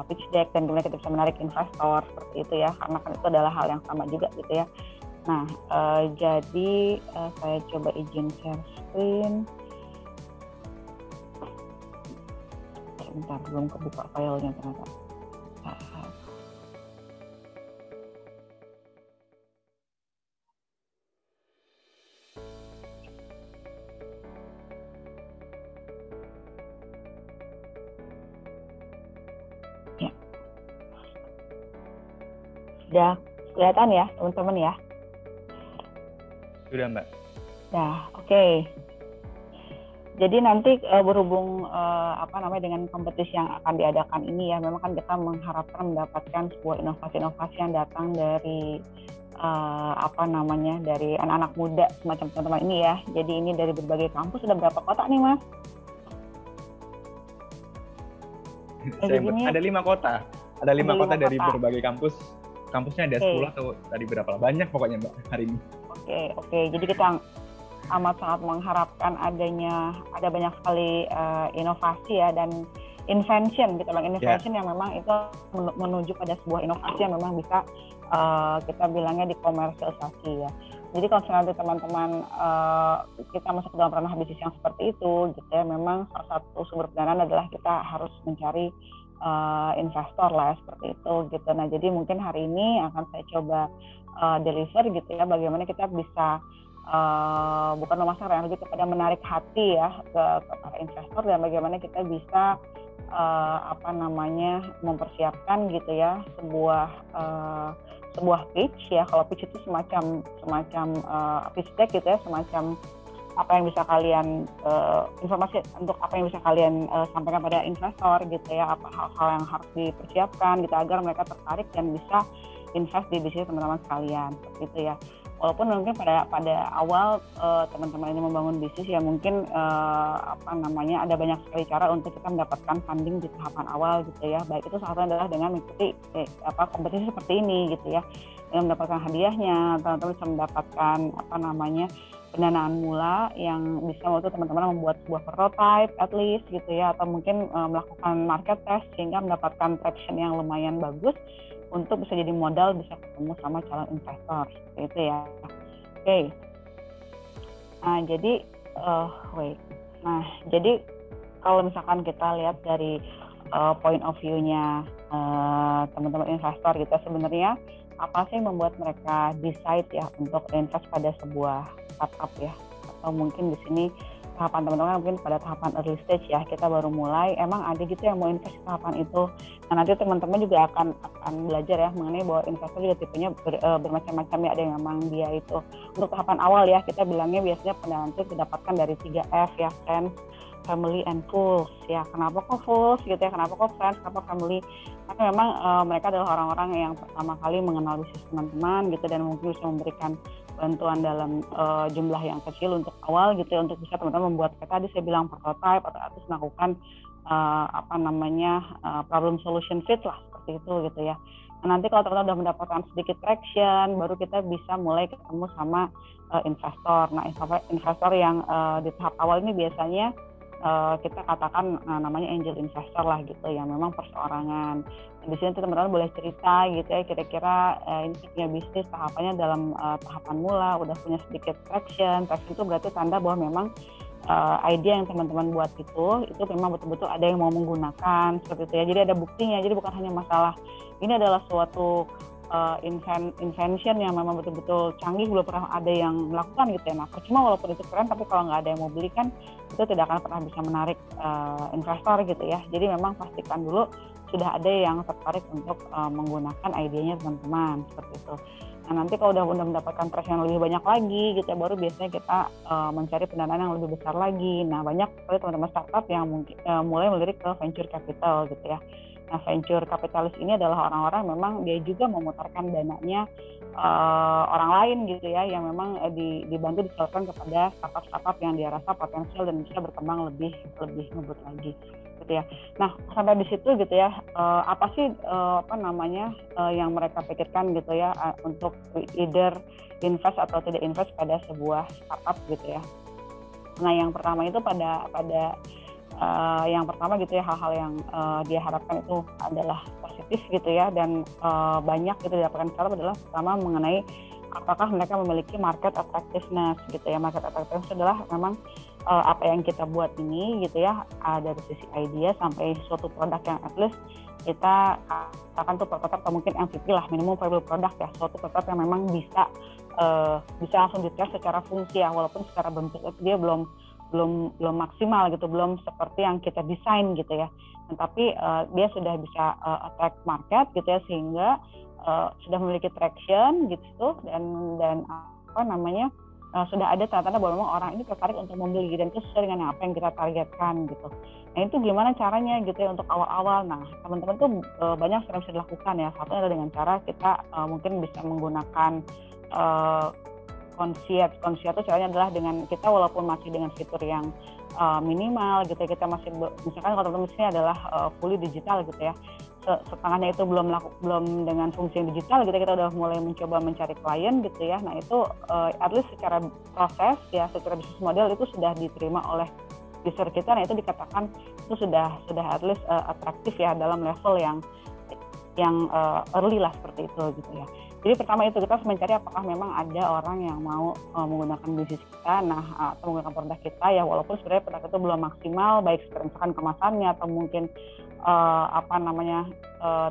Speaker 7: pitch deck dan gimana kita bisa menarik investor seperti itu ya, karena kan itu adalah hal yang sama juga gitu ya. Nah, jadi saya coba izin share screen. Sebentar, belum kebuka filenya ternyata. Ya. Sudah kelihatan ya, teman-teman ya?
Speaker 1: Sudah, Mbak.
Speaker 7: Nah, oke. Jadi nanti berhubung dengan kompetisi yang akan diadakan ini ya, memang kan kita mengharapkan mendapatkan sebuah inovasi-inovasi yang datang dari dari anak-anak muda semacam teman-teman ini ya. Jadi ini dari berbagai kampus. Sudah berapa kota nih, Mas?
Speaker 1: Ada 5 kota. Ada 5 kota dari
Speaker 7: kota.
Speaker 1: Berbagai kampus. Kampusnya ada 10 atau tadi berapa? Banyak pokoknya, Mbak, hari ini.
Speaker 7: Oke. Jadi kita amat sangat mengharapkan ada banyak sekali inovasi ya, dan invention gitu bang, innovation yang memang itu menuju pada sebuah inovasi yang memang bisa kita bilangnya dikomersialisasi ya. Jadi kalau nanti teman-teman kita masuk dalam ranah bisnis yang seperti itu gitu ya, memang salah satu sumber pendanaan adalah kita harus mencari investor lah ya, seperti itu gitu. Nah jadi mungkin hari ini akan saya coba deliver gitu ya, bagaimana kita bisa bukan memasarkan, lebih kepada menarik hati ya ke para investor, dan bagaimana kita bisa mempersiapkan gitu ya sebuah pitch ya. Kalau pitch itu semacam pitch deck gitu ya, semacam apa yang bisa kalian informasi untuk apa yang bisa kalian sampaikan pada investor gitu ya, apa hal-hal yang harus dipersiapkan gitu agar mereka tertarik dan bisa invest di bisnis teman-teman sekalian, seperti itu ya. Walaupun mungkin pada awal teman-teman ini membangun bisnis ya, mungkin ada banyak sekali cara untuk kita mendapatkan funding di tahapan awal gitu ya. Baik itu salah satunya adalah dengan mengikuti kompetisi seperti ini gitu ya. Dengan mendapatkan hadiahnya, teman-teman bisa mendapatkan pendanaan mula yang bisa waktu teman-teman membuat sebuah prototype at least gitu ya, atau mungkin melakukan market test sehingga mendapatkan traction yang lumayan bagus untuk bisa jadi modal, bisa ketemu sama calon investor, seperti itu ya. Oke. Nah, jadi kalau misalkan kita lihat dari point of view-nya teman-teman investor gitu, sebenarnya apa sih yang membuat mereka decide ya untuk invest pada sebuah startup ya? Atau mungkin di sini tahapan teman-teman mungkin pada tahapan early stage ya, kita baru mulai, emang ada gitu yang mau invest di tahapan itu. Nah nanti teman-teman juga akan belajar ya mengenai bahwa investor juga tipenya bermacam-macam ya. Ada yang memang dia itu untuk tahapan awal ya, kita bilangnya biasanya pendanaan itu didapatkan dari 3F ya, friends, family, and fools ya. Kenapa kok fools gitu ya, kenapa kok friends, kenapa family? Karena memang mereka adalah orang-orang yang pertama kali mengenal bisnis teman-teman gitu, dan mungkin bisa memberikan bantuan dalam jumlah yang kecil untuk awal gitu ya, untuk bisa teman-teman membuat kayak tadi saya bilang prototype atau melakukan problem solution fit lah, seperti itu gitu ya. Nah, nanti kalau teman-teman sudah mendapatkan sedikit traction, baru kita bisa mulai ketemu sama investor. Nah, investor yang di tahap awal ini biasanya kita katakan namanya angel investor lah gitu ya, memang perseorangan. Di sini teman-teman boleh cerita gitu ya, kira-kira ini punya bisnis tahapannya dalam tahapan mula, udah punya sedikit traction itu berarti tanda bahwa memang idea yang teman-teman buat itu memang betul-betul ada yang mau menggunakan, seperti itu ya. Jadi ada buktinya, jadi bukan hanya masalah ini adalah suatu invention yang memang betul-betul canggih, belum pernah ada yang melakukan gitu ya. Nah, percuma walaupun itu keren, tapi kalau nggak ada yang mau beli kan itu tidak akan pernah bisa menarik investor gitu ya. Jadi memang pastikan dulu sudah ada yang tertarik untuk menggunakan idenya teman-teman, seperti itu. Nah, nanti kalau udah mendapatkan traction yang lebih banyak lagi gitu ya, baru biasanya kita mencari pendanaan yang lebih besar lagi. Nah, banyak sekali teman-teman startup yang mungkin mulai melirik ke venture capital gitu ya. Nah, venture capitalis ini adalah orang-orang memang dia juga memutarkan dananya orang lain gitu ya, yang memang dibantu disalurkan kepada startup-startup yang dia rasa potensial dan bisa berkembang lebih ngebut lagi gitu ya. Nah, sampai di situ gitu ya, apa sih yang mereka pikirkan gitu ya untuk either invest atau tidak invest pada sebuah startup gitu ya. Nah, yang pertama itu yang pertama gitu ya, hal-hal yang dia harapkan itu adalah positif gitu ya, dan banyak itu didapatkan startup adalah pertama mengenai apakah mereka memiliki market attractiveness gitu ya. Market attractiveness adalah memang apa yang kita buat ini gitu ya, dari sisi idea sampai suatu produk yang at least kita katakan tuh prototipe atau mungkin MVP lah, minimum viable product ya, suatu prototipe yang memang bisa langsung dites secara fungsi ya, walaupun secara bentuk dia belum maksimal gitu, belum seperti yang kita desain gitu ya. Tapi dia sudah bisa attract market gitu ya, sehingga sudah memiliki traction gitu, dan apa namanya, sudah ada tanda-tanda bahwa memang orang ini tertarik untuk membeli dan itu sesuai dengan apa yang kita targetkan gitu. Nah itu gimana caranya gitu ya untuk awal-awal. Nah teman-teman tuh banyak yang bisa dilakukan ya. Satu adalah dengan cara kita mungkin bisa menggunakan concierge itu caranya adalah dengan kita walaupun masih dengan fitur yang minimal gitu ya, kita masih misalkan kalau teman-teman ini adalah fully digital gitu ya, setengahnya itu belum dengan fungsi yang digital gitu, kita udah mulai mencoba mencari klien gitu ya. Nah itu at least secara proses ya, secara bisnis model itu sudah diterima oleh user kita. Nah itu dikatakan itu sudah at least atraktif ya dalam level yang early lah seperti itu gitu ya. Jadi pertama itu kita harus mencari apakah memang ada orang yang mau menggunakan bisnis kita, atau menggunakan produk kita ya, walaupun sebenarnya produk itu belum maksimal, baik misalkan kemasannya atau mungkin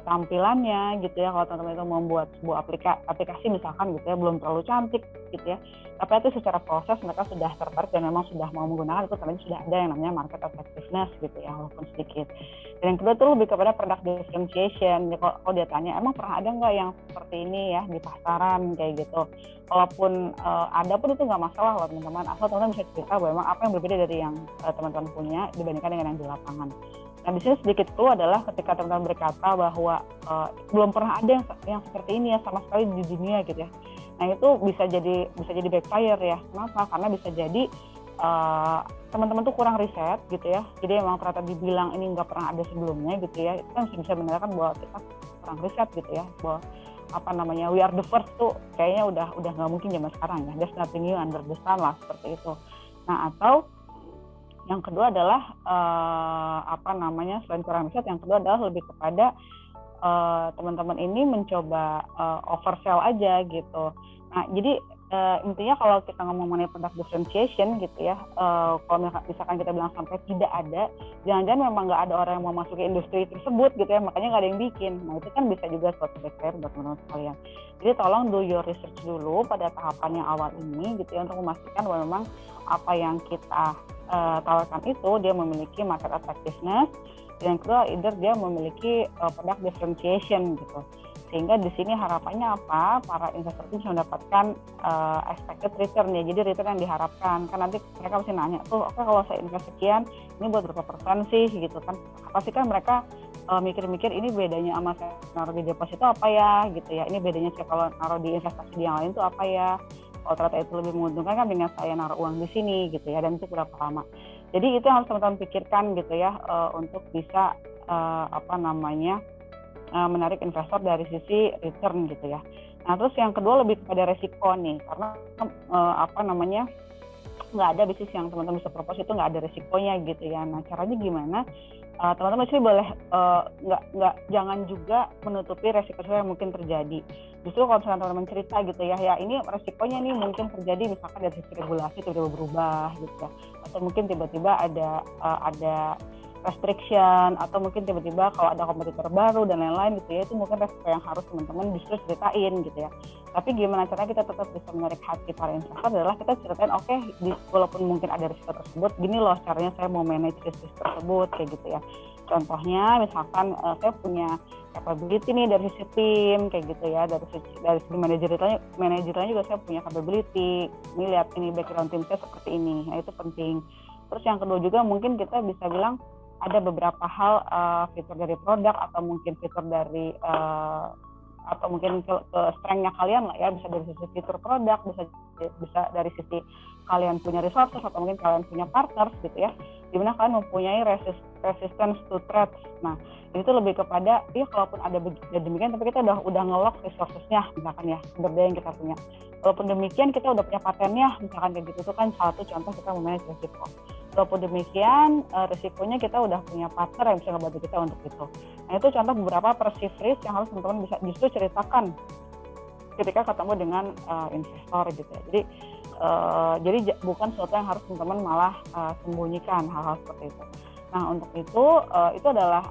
Speaker 7: tampilannya gitu ya. Kalau teman-teman itu membuat sebuah aplikasi misalkan gitu ya, belum terlalu cantik gitu ya, tapi itu secara proses mereka sudah tertarik dan memang sudah mau menggunakan, itu tadi sudah ada yang namanya market attractiveness gitu ya, walaupun sedikit. Dan yang kedua itu lebih kepada product differentiation. Kalau dia tanya emang pernah ada nggak yang seperti ini ya di pasaran kayak gitu, walaupun ada pun itu nggak masalah loh teman-teman, asal teman-teman bisa cerita bahwa memang apa yang berbeda dari yang teman-teman punya dibandingkan dengan yang di lapangan. Nah di sini sedikit clue adalah ketika teman-teman berkata bahwa belum pernah ada yang seperti ini ya sama sekali di dunia gitu ya. Nah itu bisa jadi backfire ya. Kenapa? Karena bisa jadi teman-teman tuh kurang riset gitu ya. Jadi emang ternyata dibilang ini nggak pernah ada sebelumnya gitu ya. Itu kan bisa menandakan bahwa kita kurang riset gitu ya. Bahwa we are the first tuh kayaknya udah nggak mungkin zaman sekarang ya. There's nothing new under the sun lah seperti itu. Nah atau yang kedua adalah selain kurang riset, yang kedua adalah lebih kepada teman-teman ini mencoba oversell aja gitu. Nah jadi intinya kalau kita ngomong mengenai product differentiation gitu ya, kalau misalkan kita bilang sampai tidak ada, jangan-jangan memang nggak ada orang yang mau masuk ke industri tersebut gitu ya, makanya nggak ada yang bikin. Nah itu kan bisa juga suatu backfire buat teman-teman sekalian. Jadi tolong do your research dulu pada tahapan yang awal ini gitu ya, untuk memastikan bahwa memang apa yang kita tawarkan itu dia memiliki market attractiveness, dan yang kedua either dia memiliki product differentiation gitu. Sehingga di sini harapannya apa? Para investor itu bisa mendapatkan expected return ya. Jadi return yang diharapkan. Kan nanti mereka mesti nanya tuh, oke kalau saya invest sekian, ini buat berapa persen sih gitu kan. Pasti kan mereka mikir-mikir ini bedanya sama saya naruh di deposito apa ya gitu ya. Ini bedanya saya kalau naruh di investasi di yang lain tuh apa ya. Kalau ternyata itu lebih menguntungkan kan dengan saya naruh uang di sini gitu ya, dan itu berapa lama. Jadi itu yang harus teman-teman pikirkan gitu ya, untuk bisa menarik investor dari sisi return gitu ya. Nah terus yang kedua lebih kepada resiko nih, karena nggak ada bisnis yang teman-teman bisa propose itu nggak ada resikonya gitu ya. Nah caranya gimana? Teman-teman sih boleh jangan juga menutupi resiko yang mungkin terjadi. Justru kalau misalnya teman-teman cerita gitu ya ini resikonya nih mungkin terjadi misalkan dari sisi regulasi tiba-tiba berubah gitu ya, atau mungkin tiba-tiba ada restriction, atau mungkin tiba-tiba kalau ada kompetitor baru dan lain-lain gitu ya, itu mungkin resiko yang harus teman-teman justru ceritain gitu ya. Tapi gimana caranya kita tetap bisa menarik hati para investor adalah kita ceritain walaupun mungkin ada risiko tersebut, gini loh caranya saya mau manage risiko tersebut kayak gitu ya. Contohnya misalkan saya punya capability nih dari sisi tim kayak gitu ya, dari sisi manajerialnya juga saya punya capability, ini lihat ini background tim saya seperti ini. Nah itu penting. Terus yang kedua juga mungkin kita bisa bilang ada beberapa hal fitur dari produk atau mungkin fitur dari atau mungkin ke strength-nya kalian lah ya, bisa dari sisi fitur produk, bisa dari sisi kalian punya resources atau mungkin kalian punya partners gitu ya, dimana kalian mempunyai resistance to threats. Nah itu lebih kepada kalaupun ada demikian tapi kita udah nge-lock resources-nya misalkan ya, sumber daya yang kita punya. Walaupun demikian kita udah punya patennya misalkan kayak gitu, itu kan salah satu contoh kita memanage risiko. Walaupun demikian risikonya kita udah punya partner yang bisa ngebantu kita untuk itu. Nah itu contoh beberapa perceived risk yang harus teman-teman bisa justru ceritakan ketika ketemu dengan investor gitu ya. Jadi bukan sesuatu yang harus teman-teman malah sembunyikan hal-hal seperti itu. Nah untuk itu adalah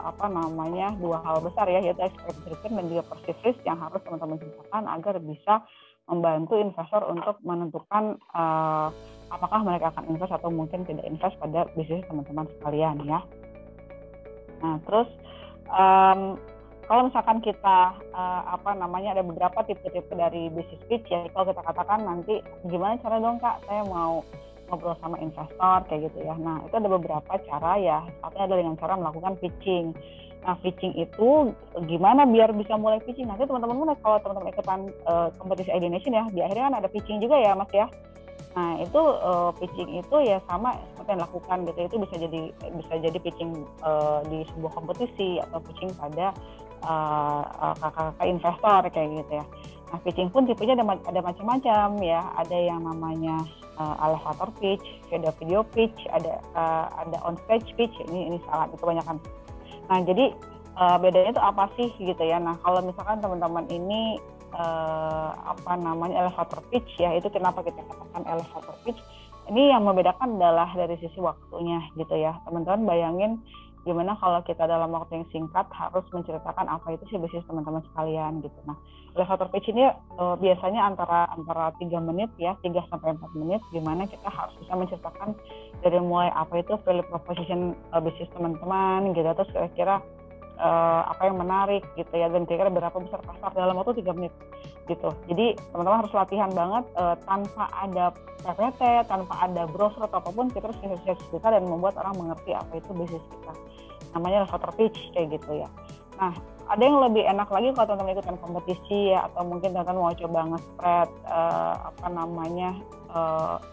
Speaker 7: apa namanya dua hal besar ya, yaitu expected return dan juga perceived risk yang harus teman-teman ceritakan agar bisa membantu investor untuk menentukan apakah mereka akan invest atau mungkin tidak invest pada bisnis teman-teman sekalian ya. Nah terus kalau misalkan kita ada beberapa tipe-tipe dari business pitch ya, kalau kita katakan nanti gimana cara dong Kak saya mau ngobrol sama investor kayak gitu ya. Nah itu ada beberapa cara ya. Satunya adalah dengan cara melakukan pitching. Nah pitching itu gimana biar bisa mulai pitching? Nanti teman-teman kalau teman-teman ikutan kompetisi Idonation ya, di akhirnya kan ada pitching juga ya Mas ya. Nah itu pitching itu ya sama seperti yang dilakukan gitu. Itu bisa jadi pitching di sebuah kompetisi atau pitching pada kakak-kakak investor kayak gitu ya. Nah pitching pun tipenya ada macam-macam ya. Ada yang namanya elevator pitch, video pitch, ada on stage pitch. Ini sangat kebanyakan. Nah jadi bedanya itu apa sih gitu ya. Nah kalau misalkan teman-teman ini elevator pitch ya, itu kenapa kita katakan elevator pitch. Ini yang membedakan adalah dari sisi waktunya gitu ya. Teman-teman bayangin gimana kalau kita dalam waktu yang singkat harus menceritakan apa itu sih bisnis teman-teman sekalian gitu. Nah, elevator pitch ini biasanya antara 3 menit ya, 3 sampai 4 menit, gimana kita harus bisa menceritakan dari mulai apa itu value proposition bisnis teman-teman gitu, terus kira-kira apa yang menarik gitu ya, dan kira-kira berapa besar pasar dalam waktu 3 menit gitu. Jadi teman-teman harus latihan banget tanpa ada PPT, tanpa ada brosur atau apapun, kita harus cerita dan membuat orang mengerti apa itu bisnis kita. Namanya elevator pitch kayak gitu ya. Nah, ada yang lebih enak lagi kalau teman-teman ikutan kompetisi ya, atau mungkin teman-teman mau coba nge-spread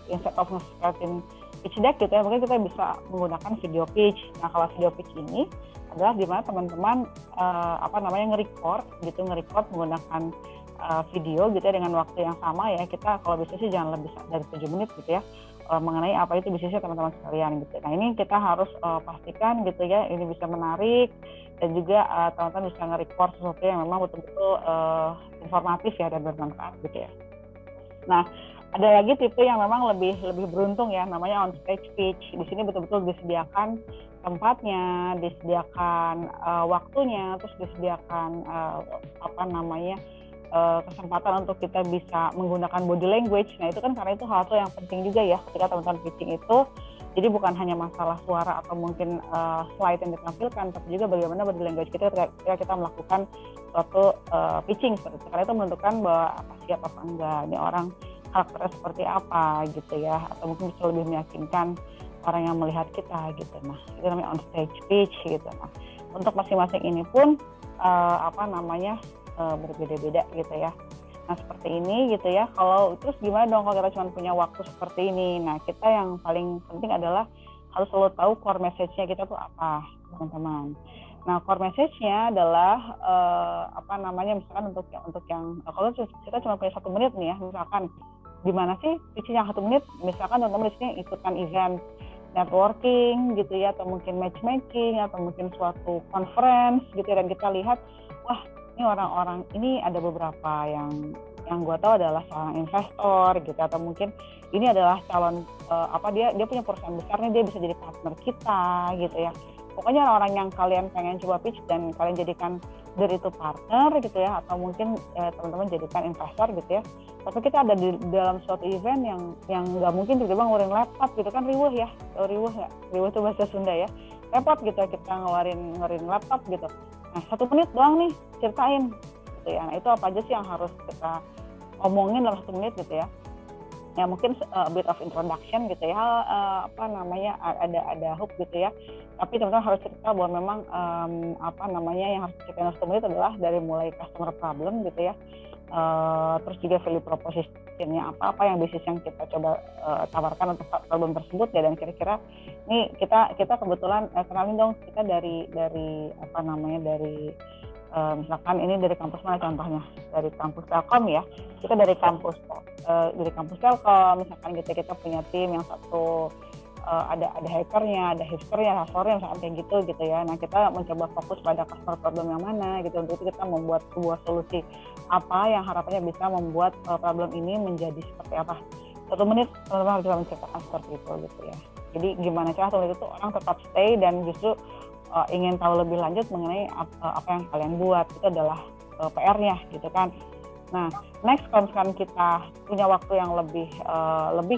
Speaker 7: instead of nge-spreadin pitch deck gitu ya, mungkin kita bisa menggunakan video pitch. Nah, kalau video pitch ini adalah di mana teman-teman nge-record menggunakan video gitu ya dengan waktu yang sama ya. Kita kalau bisa sih jangan lebih dari 7 menit gitu ya, mengenai apa itu bisnisnya teman-teman sekalian gitu. Nah ini kita harus pastikan gitu ya, ini bisa menarik dan juga teman-teman bisa nge-record sesuatu yang memang betul-betul informatif ya dan bermanfaat gitu ya. Nah ada lagi tipe yang memang lebih beruntung ya, namanya on stage pitch. Di sini betul-betul disediakan tempatnya, disediakan waktunya, terus disediakan kesempatan untuk kita bisa menggunakan body language. Nah itu kan karena itu hal yang penting juga ya ketika teman-teman pitching itu. Jadi bukan hanya masalah suara atau mungkin slide yang ditampilkan, tapi juga bagaimana body language kita ketika kita melakukan suatu pitching seperti itu. Karena itu menentukan bahwa apa siap apa enggak, ini orang karakternya seperti apa gitu ya, atau mungkin bisa lebih meyakinkan orang yang melihat kita gitu. Nah itu namanya on stage pitch gitu. Nah untuk masing-masing ini pun berbeda-beda gitu ya. Nah seperti ini gitu ya. Kalau terus gimana dong kalau kita cuma punya waktu seperti ini? Nah kita yang paling penting adalah harus selalu tahu core message-nya kita tuh apa, teman-teman. Nah core message-nya adalah misalkan untuk yang kalau kita cuma punya 1 menit nih ya, misalkan gimana sih pitching yang 1 menit? Misalkan teman-teman di sini ikutkan event networking gitu ya, atau mungkin matchmaking, atau mungkin suatu conference gitu ya, dan kita lihat wah ini orang-orang ini ada beberapa yang gue tahu adalah seorang investor gitu, atau mungkin ini adalah calon dia punya perusahaan besar nih, dia bisa jadi partner kita gitu ya. Pokoknya orang-orang yang kalian pengen coba pitch dan kalian jadikan dari itu partner gitu ya, atau mungkin teman-teman jadikan investor gitu ya. Tapi kita ada di dalam suatu event yang nggak mungkin tiba-tiba ngeluarin laptop gitu kan, riweuh ya, riweuh itu bahasa Sunda ya, repot gitu kita ngeluarin laptop gitu. Nah 1 menit doang nih ceritain gitu ya. Nah itu apa aja sih yang harus kita omongin dalam 1 menit gitu ya. Ya mungkin a bit of introduction gitu ya, ada hook gitu ya. Tapi teman-teman harus cerita bahwa memang yang harus diceritain dalam 1 menit adalah dari mulai customer problem gitu ya. Terus juga value proposition-nya apa yang bisnis yang kita coba tawarkan untuk problem tersebut ya, dan kira-kira ini kita kebetulan kenalin dong kita dari misalkan ini dari kampus mana contohnya, dari kampus Telkom ya, kita dari kampus Telkom misalkan gitu, kita punya tim yang satu ada hackernya, ada hipsternya, hasornya, misalkan kayak gitu ya. Nah, kita mencoba fokus pada customer problem yang mana gitu. Untuk itu kita membuat sebuah solusi apa yang harapannya bisa membuat problem ini menjadi seperti apa. 1 menit teman-teman harus bisa menceritakan seperti itu gitu ya. Jadi gimana cara itu orang tetap stay dan justru ingin tahu lebih lanjut mengenai apa yang kalian buat. Itu adalah PR-nya gitu kan. Nah, next kalau misalkan kita punya waktu yang lebih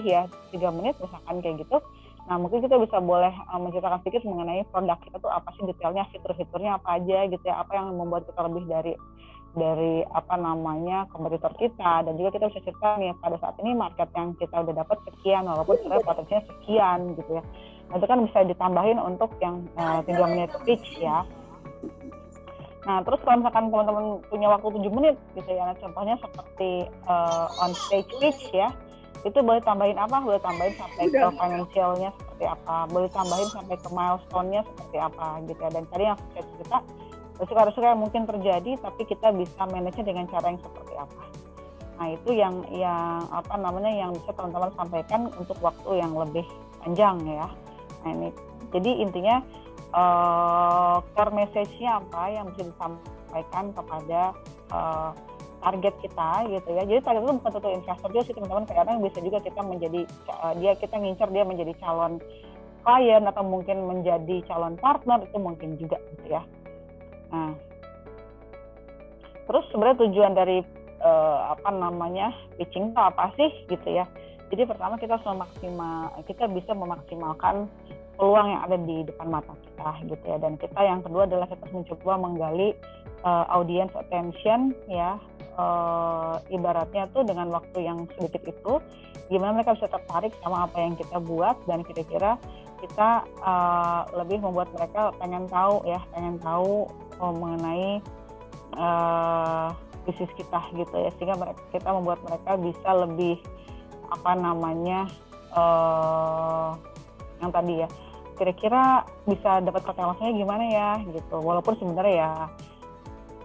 Speaker 7: ya 3 menit misalkan kayak gitu. Nah, mungkin kita bisa boleh menceritakan sedikit mengenai produk kita tuh apa sih detailnya, fitur-fiturnya apa aja gitu ya, apa yang membuat kita lebih dari kompetitor kita, dan juga kita bisa cerita nih pada saat ini market yang kita udah dapat sekian walaupun sebenarnya potensinya sekian gitu ya. Nah, itu kan bisa ditambahin untuk yang 3 menit pitch ya. Nah, terus kalau misalkan teman-teman punya waktu 7 menit gitu ya, nah, contohnya seperti on stage pitch ya, itu boleh tambahin apa? Boleh tambahin sampai ke financialnya seperti apa, boleh tambahin sampai ke milestone-nya seperti apa gitu ya. Dan tadi yang saya cerita, suka-suka yang mungkin terjadi, tapi kita bisa manage-nya dengan cara yang seperti apa. Nah, itu yang bisa teman-teman sampaikan untuk waktu yang lebih panjang ya. Nah, ini jadi intinya core message-nya apa yang bisa disampaikan kepada target kita gitu ya. Jadi target itu bukan tentu investor juga sih teman-teman, kadang bisa juga kita menjadi kita ngincer dia menjadi calon klien atau mungkin menjadi calon partner, itu mungkin juga gitu ya. Nah, terus sebenarnya tujuan dari pitching itu apa sih gitu ya. Jadi pertama kita bisa memaksimalkan peluang yang ada di depan mata kita gitu ya. Dan kita yang kedua adalah kita mencoba menggali audience attention ya. Ibaratnya tuh dengan waktu yang sedikit itu gimana mereka bisa tertarik sama apa yang kita buat, dan kira-kira kita lebih membuat mereka pengen tahu mengenai bisnis kita gitu ya, sehingga kita membuat mereka bisa lebih yang tadi ya, kira-kira bisa dapat pertanyaan langsungnya gimana ya gitu. Walaupun sebenarnya ya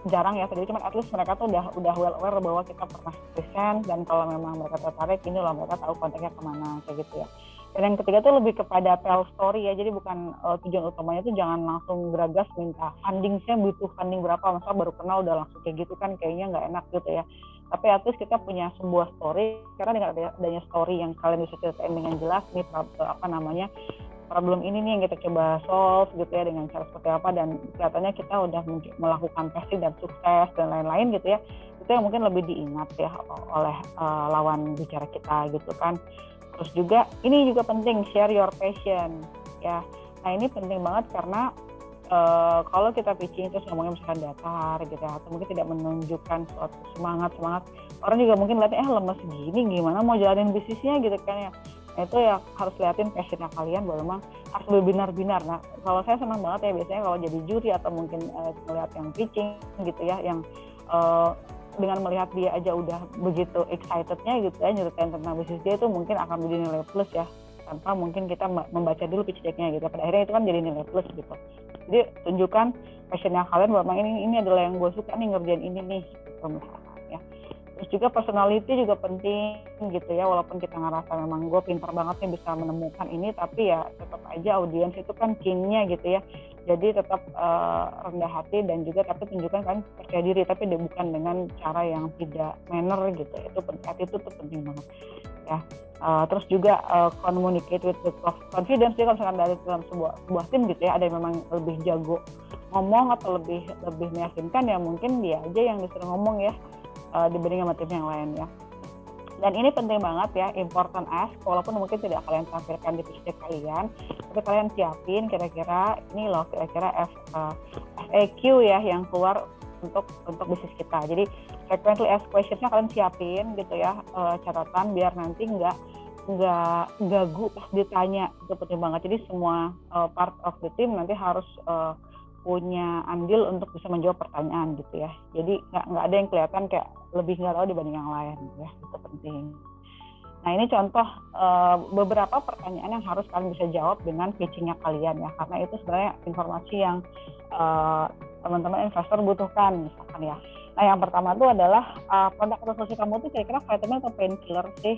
Speaker 7: jarang ya terjadi, cuman at least mereka tuh udah well aware bahwa kita pernah present, dan kalau memang mereka tertarik ini loh, mereka tahu kontennya kemana kayak gitu ya. Dan yang ketiga tuh lebih kepada tell story ya. Jadi bukan tujuan utamanya tuh jangan langsung geragas minta funding, saya butuh funding berapa, masa baru kenal udah langsung kayak gitu kan kayaknya nggak enak gitu ya. Tapi at least kita punya sebuah story, karena dengan adanya story yang kalian bisa ceritain dengan jelas nih problem ini nih yang kita coba solve gitu ya dengan cara seperti apa, dan kelihatannya kita udah melakukan testing dan sukses dan lain-lain gitu ya. Itu yang mungkin lebih diingat ya oleh lawan bicara kita gitu kan. Terus juga ini juga penting, share your passion ya. Nah, ini penting banget karena kalau kita pitching terus ngomongnya misalkan datar gitu ya, atau mungkin tidak menunjukkan suatu semangat, orang juga mungkin lihatnya lemes gini gimana mau jalanin bisnisnya gitu kan ya. Nah, itu ya harus liatin passionnya kalian bahwa memang harus berbinar-binar. Nah, kalau saya senang banget ya biasanya kalau jadi juri atau mungkin melihat yang pitching gitu ya, yang dengan melihat dia aja udah begitu excitednya gitu ya nyeritain tentang bisnis dia, itu mungkin akan menjadi nilai plus ya, tanpa mungkin kita membaca dulu pitch deck-nya gitu. Pada akhirnya itu kan jadi nilai plus gitu. Jadi tunjukkan passionnya kalian bahwa ini adalah yang gue suka nih, ngerjain ini nih gitu misalkan ya. Terus juga personality juga penting gitu ya, walaupun kita ngerasa memang gue pintar banget nih bisa menemukan ini, tapi ya tetap aja audiens itu kan king-nya gitu ya. Jadi tetap rendah hati, dan juga tapi tunjukkan kan percaya diri, tapi bukan dengan cara yang tidak manner gitu. Itu penting banget ya. Terus juga communicate with the confidence. Jadi kalau misalkan dari dalam sebuah tim gitu ya, ada yang memang lebih jago ngomong atau lebih meyakinkan ya, mungkin dia aja yang disuruh ngomong ya dibanding sama tim yang lain ya. Dan ini penting banget ya, important ask, walaupun mungkin tidak kalian tampilkan di pitch deck kalian, tapi kalian siapin kira-kira ini loh, kira-kira FAQ ya yang keluar untuk bisnis kita. Jadi frequently asked questions-nya kalian siapin gitu ya, catatan biar nanti nggak gagu pas ditanya. Itu penting banget. Jadi semua part of the team nanti harus punya andil untuk bisa menjawab pertanyaan gitu ya. Jadi nggak ada yang kelihatan kayak lebih nggak tahu dibanding yang lain ya. Itu penting. Nah, ini contoh beberapa pertanyaan yang harus kalian bisa jawab dengan pitching-nya kalian ya, karena itu sebenarnya informasi yang teman-teman investor butuhkan misalkan ya. Nah, yang pertama itu adalah produk atau solusi kamu tuh kira-kira vitamin atau painkiller sih?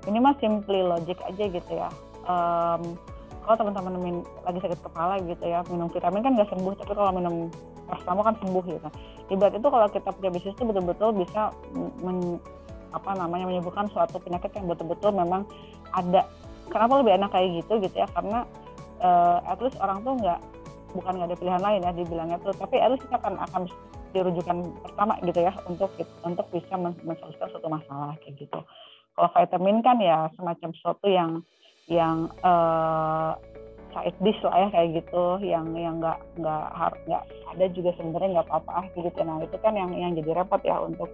Speaker 7: Ini mah simply logic aja gitu ya. kalau teman-teman lagi sakit kepala gitu ya, minum vitamin kan nggak sembuh, tapi kalau minum paracetamol kan sembuh gitu. Ibarat itu kalau kita punya bisnis itu betul-betul bisa menyembuhkan suatu penyakit yang betul-betul memang ada. Kenapa lebih enak kayak gitu ya? Karena at least orang tuh bukan nggak ada pilihan lain ya dibilangnya tuh, tapi at least kita akan dirujukan pertama gitu ya untuk bisa menselesaikan suatu masalah kayak gitu. Kalau vitamin kan ya semacam sesuatu yang side dish lah ya kayak gitu, yang nggak ada juga sebenarnya nggak apa-apa gitu. Nah itu kan yang jadi repot ya untuk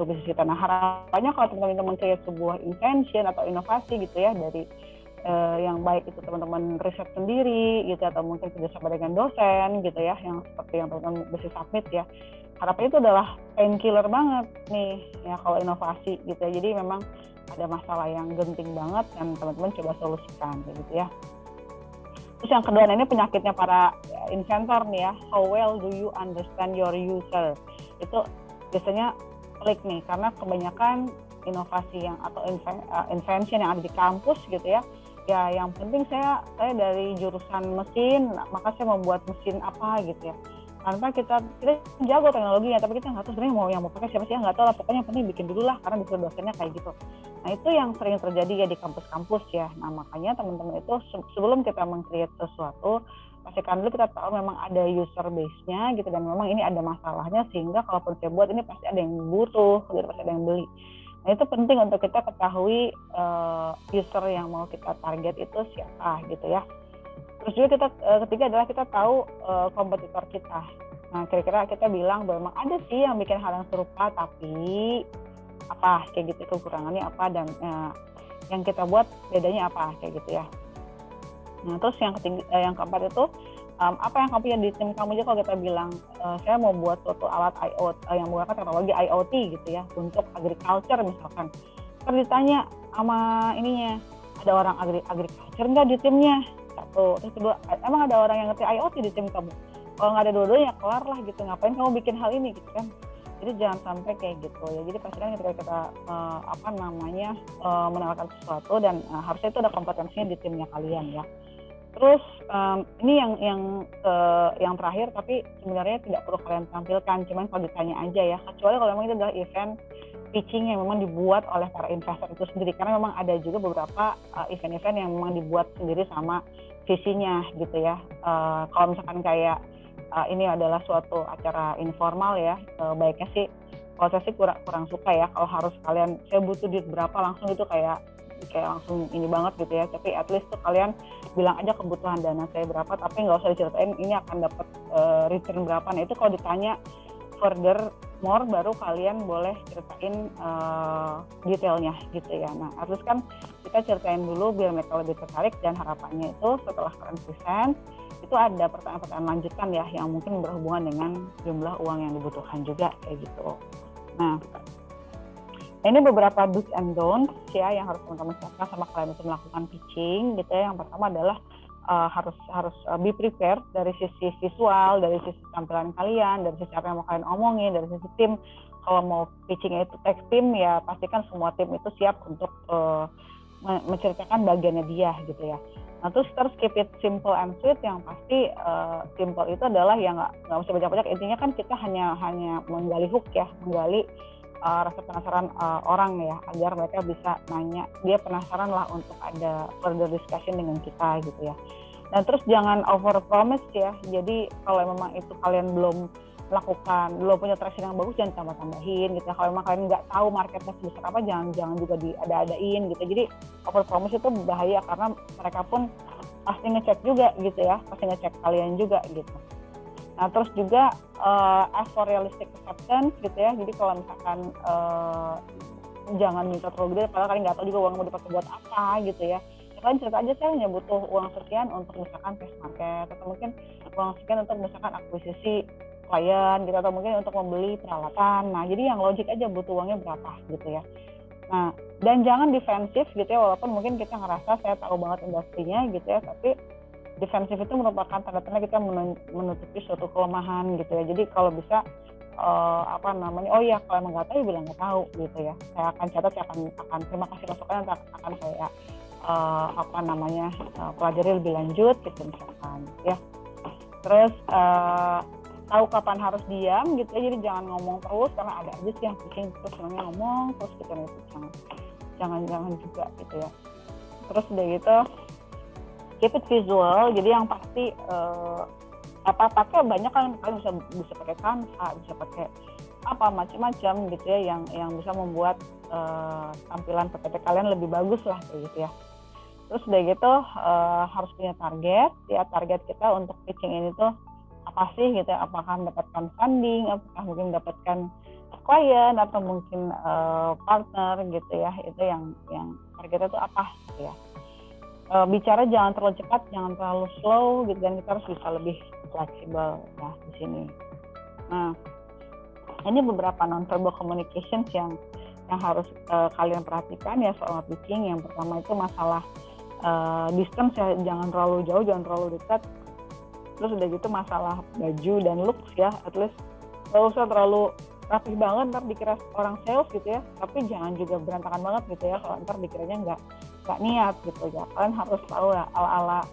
Speaker 7: bisnis kita. Nah harapannya kalau teman-teman create sebuah invention atau inovasi gitu ya dari yang baik itu teman-teman riset sendiri gitu atau mungkin kerjasama dengan dosen gitu ya, yang seperti yang teman-teman bisnis submit ya, harapannya itu adalah painkiller banget nih ya kalau inovasi gitu ya. Jadi memang ada masalah yang genting banget dan teman-teman coba solusikan gitu ya. Terus yang kedua, ini penyakitnya para inventor nih ya, how well do you understand your user? Itu biasanya pelik nih, karena kebanyakan inovasi atau invention yang ada di kampus gitu ya, yang penting saya dari jurusan mesin, maka saya membuat mesin apa gitu ya. Tanpa kita jago teknologinya, tapi kita nggak tahu sebenarnya yang mau pakai siapa sih, nggak tahu lah, pokoknya yang penting bikin dulu lah karena disuruh dosennya kayak gitu. Nah itu yang sering terjadi ya di kampus-kampus ya. Nah makanya teman-teman itu sebelum kita meng-create sesuatu, pastikan dulu kita tahu memang ada user base-nya gitu, dan memang ini ada masalahnya, sehingga kalaupun saya buat ini pasti ada yang butuh gitu, pasti ada yang beli. Nah itu penting untuk kita ketahui user yang mau kita target itu siapa gitu ya. Terus juga ketiga adalah kita tahu kompetitor kita. Nah kira-kira kita bilang bahwa memang ada sih yang bikin hal yang serupa, tapi apa kayak gitu, kekurangannya apa, dan yang kita buat bedanya apa kayak gitu ya. Nah terus yang keempat itu apa yang kamu punya di tim kamu aja. Kalau kita bilang saya mau buat suatu alat IoT yang menggunakan teknologi IoT gitu ya untuk agriculture misalkan, kan ditanya sama ininya, ada orang agriculture nggak di timnya? Satu. Terus kedua, emang ada orang yang ngerti IoT di tim kamu? Kalau nggak ada dua-duanya, kelar lah gitu, ngapain kamu bikin hal ini gitu kan. Jadi jangan sampai kayak gitu ya. Jadi pastikan ketika kita menawarkan sesuatu, dan harusnya itu ada kompetensinya di timnya kalian ya. Terus ini yang terakhir, tapi sebenarnya tidak perlu kalian tampilkan, cuman kalau ditanya aja ya, kecuali kalau memang itu adalah event pitching yang memang dibuat oleh para investor itu sendiri, karena memang ada juga beberapa event-event yang memang dibuat sendiri sama visinya gitu ya. Kalau misalkan kayak ini adalah suatu acara informal ya, baiknya sih kalau saya sih kurang suka ya kalau harus kalian, saya butuh duit berapa langsung itu kayak langsung ini banget gitu ya. Tapi at least tuh kalian bilang aja kebutuhan dana saya berapa, tapi nggak usah diceritain ini akan dapat return berapa. Nah itu kalau ditanya further more, baru kalian boleh ceritain detailnya gitu ya. Nah at least kan kita ceritain dulu biar mereka lebih tertarik, dan harapannya itu setelah kalian present itu ada pertanyaan-pertanyaan lanjutan ya yang mungkin berhubungan dengan jumlah uang yang dibutuhkan juga kayak gitu. Nah ini beberapa do's and don'ts ya yang harus teman-teman siapkan sama kalian untuk melakukan pitching gitu ya. Yang pertama adalah harus be prepared dari sisi visual, dari sisi tampilan kalian, dari sisi apa yang mau kalian omongin, dari sisi tim. Kalau mau pitching itu tech team ya, pastikan semua tim itu siap untuk menceritakan bagiannya dia gitu ya. Nah terus keep it simple and sweet. Yang pasti simple itu adalah yang nggak usah banyak-banyak. Intinya kan kita hanya menggali hook ya, menggali rasa penasaran orang ya, agar mereka bisa nanya, dia penasaran lah untuk ada further discussion dengan kita gitu ya. Dan terus jangan over promise ya. Jadi kalau memang itu kalian belum punya traction yang bagus, jangan tambah-tambahin gitu ya. Kalau memang kalian nggak tahu marketnya sebesar apa, jangan juga diada-adain gitu. Jadi over promise itu bahaya, karena mereka pun pasti ngecek juga gitu ya, pasti ngecek kalian juga gitu. Nah terus juga ask for realistic acceptance gitu ya. Jadi kalau misalkan jangan minta terlalu gede, padahal kalian nggak tahu juga uang mau dipakai buat apa gitu ya. Kalian cerita aja, saya hanya butuh uang sekian untuk misalkan test market, atau mungkin uang sekian untuk misalkan akuisisi klien gitu, atau mungkin untuk membeli peralatan. Nah jadi yang logik aja, butuh uangnya berapa gitu ya. Nah dan jangan defensif gitu ya, walaupun mungkin kita ngerasa saya tahu banget industrinya gitu ya, tapi defensif itu merupakan tanda-tanda kita menutupi suatu kelemahan gitu ya. Jadi kalau bisa oh ya kalau emang nggak tahu bilang nggak tahu gitu ya. Saya akan catat, saya akan terima kasih masukannya, akan saya pelajari lebih lanjut gitu misalkan ya. Terus tahu kapan harus diam gitu ya, jadi jangan ngomong terus karena ada aja sih yang pusing terus namanya ngomong terus gitu, itu jangan juga gitu ya. Terus udah gitu keep it visual, jadi yang pasti pakai banyak kan, kalian bisa pakai Canva, bisa pakai apa macam-macam gitu ya yang bisa membuat tampilan PPT kalian lebih bagus lah kayak gitu ya. Terus udah gitu harus punya target ya, target kita untuk pitching ini tuh apa sih gitu ya, apakah mendapatkan funding, apakah mungkin mendapatkan klien atau mungkin partner gitu ya, itu yang targetnya tuh apa gitu ya. Bicara jangan terlalu cepat, jangan terlalu slow gitu, dan kita harus bisa lebih fleksibel ya di sini. Nah, ini beberapa non-verbal communications yang harus kalian perhatikan ya soal pitching. Yang pertama itu masalah distance ya, jangan terlalu jauh, jangan terlalu dekat. Terus udah gitu masalah baju dan looks ya, at least nggak usah terlalu rapih banget ntar dikira orang sales gitu ya, tapi jangan juga berantakan banget gitu ya, kalau ntar dikiranya nggak niat gitu ya. Kalian harus tahu ya ala-ala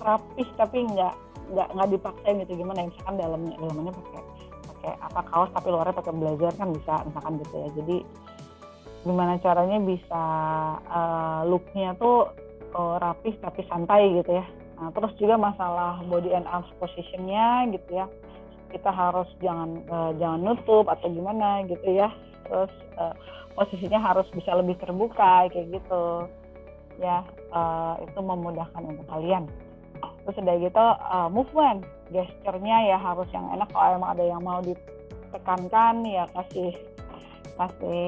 Speaker 7: rapih tapi nggak dipaksain gitu, gimana ya, misalkan dalamnya pakai kaos tapi luarnya pakai blazer kan bisa misalkan gitu ya. Jadi gimana caranya bisa looknya tuh rapih tapi santai gitu ya. Nah, terus juga masalah body and arms positionnya gitu ya, kita harus jangan nutup atau gimana gitu ya. Terus posisinya harus bisa lebih terbuka kayak gitu ya, itu memudahkan untuk kalian. Terus udah gitu movement, gesturnya ya harus yang enak. Kalau emang ada yang mau ditekankan ya kasih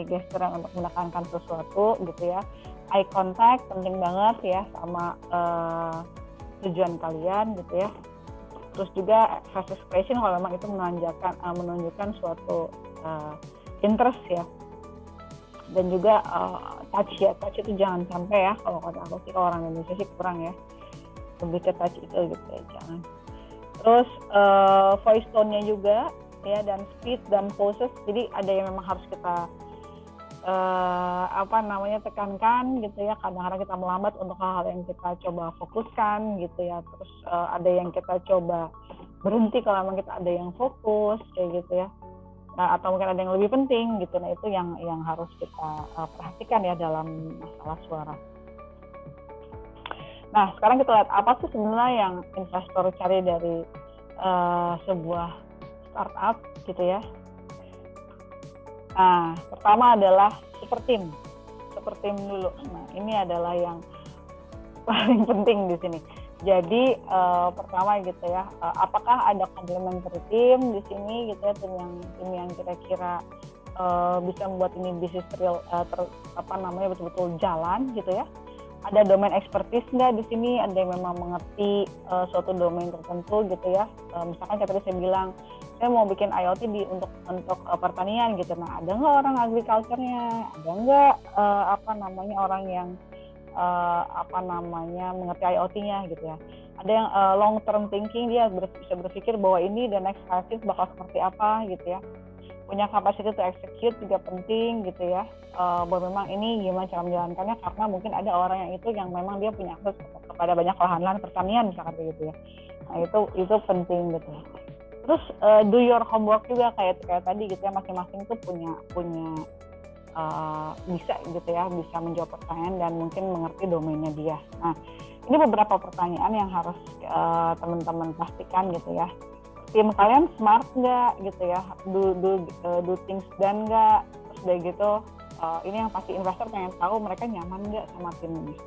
Speaker 7: gestur yang untuk menekankan sesuatu gitu ya. Eye contact penting banget ya sama tujuan kalian gitu ya. Terus juga face expression kalau memang itu menunjukkan suatu interest ya. Dan juga touch itu jangan sampai ya, kalau kata aku sih, kalau orang Indonesia sih kurang ya, lebih ke touch itu gitu ya, jangan. Terus voice tone-nya juga ya, dan speed dan poses, jadi ada yang memang harus kita tekankan gitu ya. Kadang-kadang kita melambat untuk hal-hal yang kita coba fokuskan gitu ya. Terus ada yang kita coba berhenti kalau memang kita ada yang fokus kayak gitu ya. Nah, atau mungkin ada yang lebih penting gitu. Nah, itu yang harus kita perhatikan ya dalam masalah suara. Nah, sekarang kita lihat apa sih sebenarnya yang investor cari dari sebuah startup gitu ya. Nah, pertama adalah super team dulu. Nah, ini adalah yang paling penting di sini. Jadi pertama gitu ya, apakah ada complementary team di sini gitu ya, tim yang kira-kira bisa membuat ini bisnis real betul-betul jalan gitu ya. Ada domain expertise nggak di sini? Ada yang memang mengerti suatu domain tertentu gitu ya. Misalkan kayak tadi saya bilang, saya mau bikin IoT untuk pertanian gitu. Nah, ada nggak orang agriculture-nya? Ada nggak orang yang mengerti IoT-nya gitu ya. Ada yang long term thinking, dia bisa berpikir bahwa ini the next crisis bakal seperti apa gitu ya. Punya capacity to execute juga penting gitu ya. Bahwa memang ini gimana cara menjalankannya, karena mungkin ada orang yang memang dia punya akses kepada banyak lahan pertanian misalkan gitu ya. Nah, itu penting gitu. Terus do your homework juga kayak tadi gitu ya, masing-masing tuh punya bisa gitu ya, bisa menjawab pertanyaan dan mungkin mengerti domainnya dia. Nah, ini beberapa pertanyaan yang harus teman-teman pastikan gitu ya. Tim kalian smart nggak gitu ya, do things done nggak, terus udah gitu ini yang pasti investor pengen tahu mereka nyaman nggak sama tim ini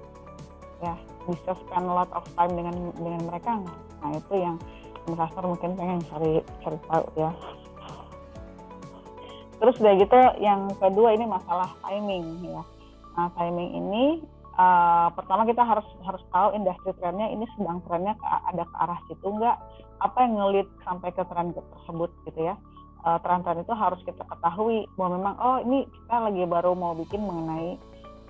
Speaker 7: ya, bisa spend a lot of time dengan mereka nggak. Nah, itu yang investor mungkin pengen cari tahu ya. Terus udah gitu yang kedua ini masalah timing ya. Nah, timing ini pertama kita harus tahu industri trennya ini sedang trennya ada ke arah situ nggak, apa yang nge-lead sampai ke tren tersebut gitu ya. Tren-tren itu harus kita ketahui bahwa memang ini kita lagi baru mau bikin mengenai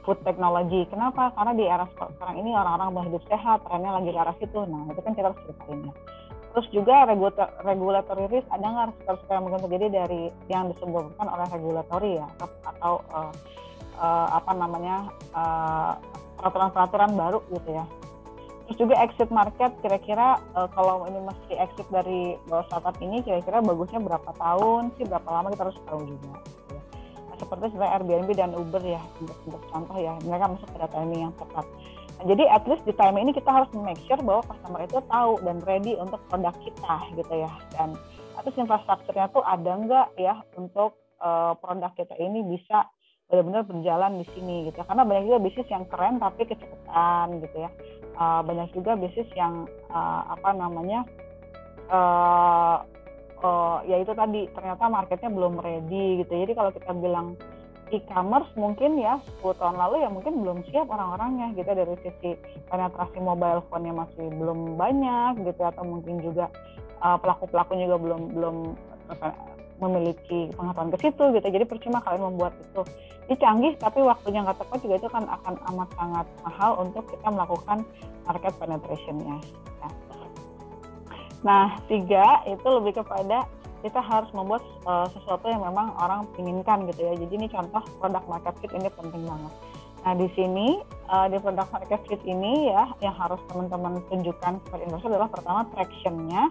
Speaker 7: food technology. Kenapa? Karena di era sekarang ini orang-orang berhidup sehat, trennya lagi ke arah situ. Nah, itu kan kita harus ceritain ya. Terus juga regulatory risk, ada nggak resiko yang mungkin terjadi dari yang disebabkan oleh regulatory ya, atau peraturan-peraturan baru gitu ya. Terus juga exit market, kira-kira kalau ini mesti exit dari startup ini, kira-kira bagusnya berapa tahun sih, berapa lama kita harus tahu juga. Gitu ya. Nah, seperti sebenarnya Airbnb dan Uber ya, untuk contoh ya, mereka masuk pada timing yang tepat. Nah, jadi at least di timing ini kita harus make sure bahwa customer itu tahu dan ready untuk produk kita gitu ya. Dan terus infrastrukturnya tuh ada nggak ya untuk produk kita ini bisa benar-benar berjalan di sini gitu. Karena banyak juga bisnis yang keren tapi kecepatan gitu ya. Banyak juga bisnis yang ya itu tadi ternyata marketnya belum ready gitu. Jadi kalau kita bilang e-commerce mungkin ya 10 tahun lalu ya mungkin belum siap orang-orangnya gitu, dari sisi penetrasi mobile phone-nya masih belum banyak gitu, atau mungkin juga pelaku-pelakunya juga belum memiliki pengetahuan ke situ gitu. Jadi percuma kalian membuat itu. Ini canggih tapi waktunya nggak tepat juga, itu kan akan amat sangat mahal untuk kita melakukan market penetration-nya. Nah, 3 itu lebih kepada kita harus membuat sesuatu yang memang orang inginkan gitu ya. Jadi ini contoh product market fit, ini penting banget. Nah, di sini di product market fit ini ya yang harus teman-teman tunjukkan kepada investor adalah pertama traction-nya.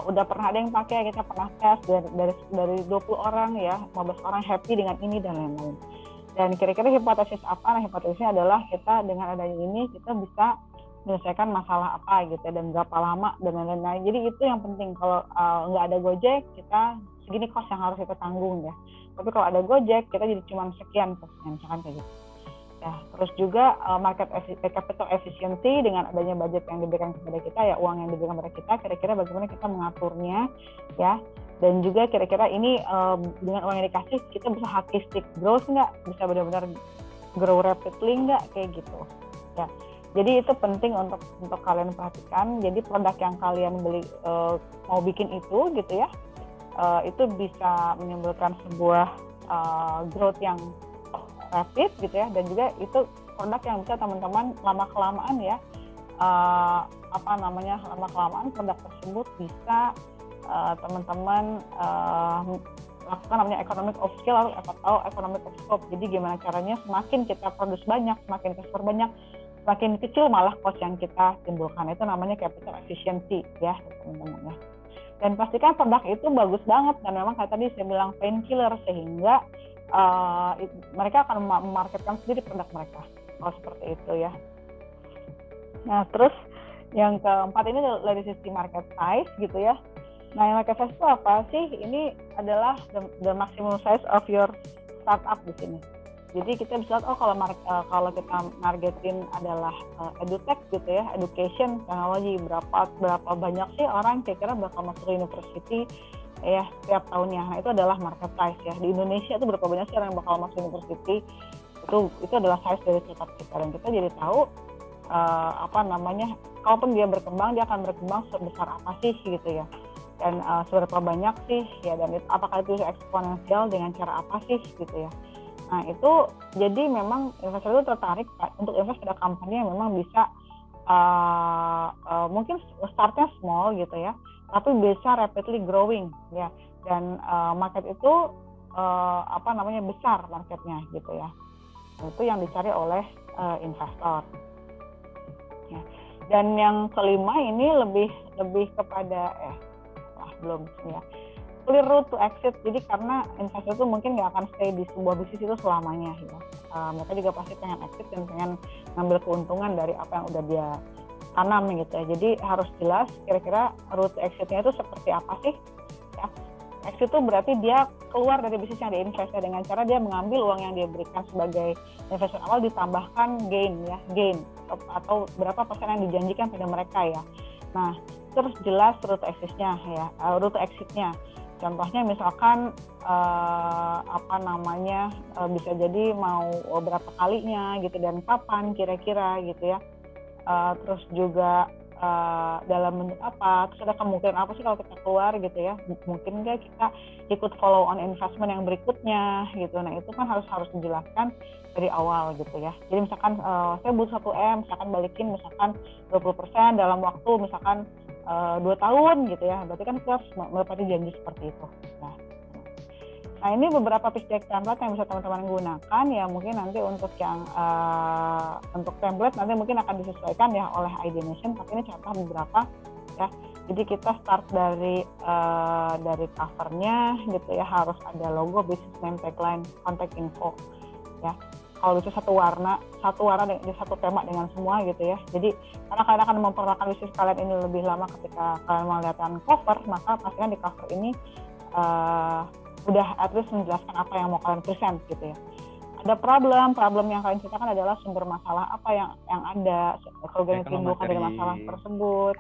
Speaker 7: Udah pernah ada yang pakai, kita pernah tes dari 20 orang ya, 15 orang happy dengan ini dan lain-lain. Dan kira-kira hipotesis apa? Nah, hipotesisnya adalah kita dengan adanya ini kita bisa menyelesaikan masalah apa gitu ya, dan berapa lama dan lain-lain. Jadi itu yang penting. Kalau nggak ada Gojek, kita segini cost yang harus kita tanggung ya. Tapi kalau ada Gojek, kita jadi cuma sekian costnya, misalkan kayak gitu. Ya, terus juga market capital efficiency, dengan adanya budget yang diberikan kepada kita ya, uang yang diberikan kepada kita, kira-kira bagaimana kita mengaturnya ya. Dan juga kira-kira ini dengan uang yang dikasih kita bisa hockey stick growth nggak, bisa benar-benar grow rapidly nggak, kayak gitu ya. Jadi itu penting untuk kalian perhatikan. Jadi produk yang kalian beli mau bikin itu gitu ya, itu bisa menimbulkan sebuah growth yang rapid gitu ya, dan juga itu produk yang bisa teman-teman lama-kelamaan ya lama-kelamaan produk tersebut bisa teman-teman lakukan namanya economic of scale atau economic of scope. Jadi gimana caranya semakin kita produce banyak, semakin customer banyak, semakin kecil malah cost yang kita timbulkan. Itu namanya capital efficiency ya teman-teman ya. Dan pastikan produk itu bagus banget, dan memang kayak tadi saya bilang painkiller, sehingga mereka akan memarketkan sendiri produk mereka kalau seperti itu ya. Nah terus yang keempat ini dari sisi market size gitu ya. Nah yang market size itu apa sih? Ini adalah the maximum size of your startup di sini. Jadi kita bisa lihat kalau kita targetin adalah edutech gitu ya, education, teknologi, berapa banyak sih orang kira-kira bakal masuk university ya setiap tahunnya. Nah itu adalah market size ya. Di Indonesia itu berapa banyak sih orang yang bakal masuk university, itu adalah size dari startup kita, dan kita jadi tahu kalaupun dia berkembang, dia akan berkembang sebesar apa sih gitu ya, dan seberapa banyak sih ya, dan apakah itu eksponensial, dengan cara apa sih gitu ya. Nah itu jadi memang investor itu tertarik untuk invest pada company yang memang bisa mungkin startnya small gitu ya, tapi bisa rapidly growing ya, dan market itu besar marketnya gitu ya. Itu yang dicari oleh investor. Ya. Dan yang kelima ini lebih kepada belum ya, clear route to exit. Jadi karena investor itu mungkin nggak akan stay di sebuah bisnis itu selamanya ya. Mereka juga pasti pengen exit dan pengen ngambil keuntungan dari apa yang udah dia tanam gitu ya. Jadi harus jelas kira-kira route to exit-nya itu seperti apa sih ya. Exit itu berarti dia keluar dari bisnis yang dia invest dengan cara dia mengambil uang yang dia berikan sebagai investasi awal ditambahkan gain atau berapa persen yang dijanjikan pada mereka ya. Nah terus jelas route to exit-nya ya, route to exit-nya. Contohnya misalkan bisa jadi mau berapa kalinya gitu, dan kapan kira-kira gitu ya. Terus juga dalam bentuk apa, terus ada kemungkinan apa sih kalau kita keluar gitu ya, mungkin nggak kita ikut follow on investment yang berikutnya gitu. Nah itu kan harus dijelaskan dari awal gitu ya. Jadi misalkan saya butuh 1M, misalkan balikin misalkan 20% dalam waktu misalkan 2 tahun gitu ya, berarti kan kita harus menepati janji seperti itu. Nah, ini beberapa pitch deck template yang bisa teman-teman gunakan ya. Mungkin nanti untuk yang untuk template nanti mungkin akan disesuaikan ya oleh Ideation, tapi ini contoh beberapa ya. Jadi kita start dari covernya gitu ya, harus ada logo, business name, tagline, contact info ya. Kalau bisa satu warna di satu tema dengan semua gitu ya. Jadi karena kalian akan memperkenalkan bisnis kalian ini lebih lama ketika kalian melihat cover, maka pastikan di cover ini udah at least menjelaskan apa yang mau kalian present gitu ya. Ada problem yang kalian ceritakan adalah sumber masalah apa yang ada, kerugian yang timbulkan dari masalah tersebut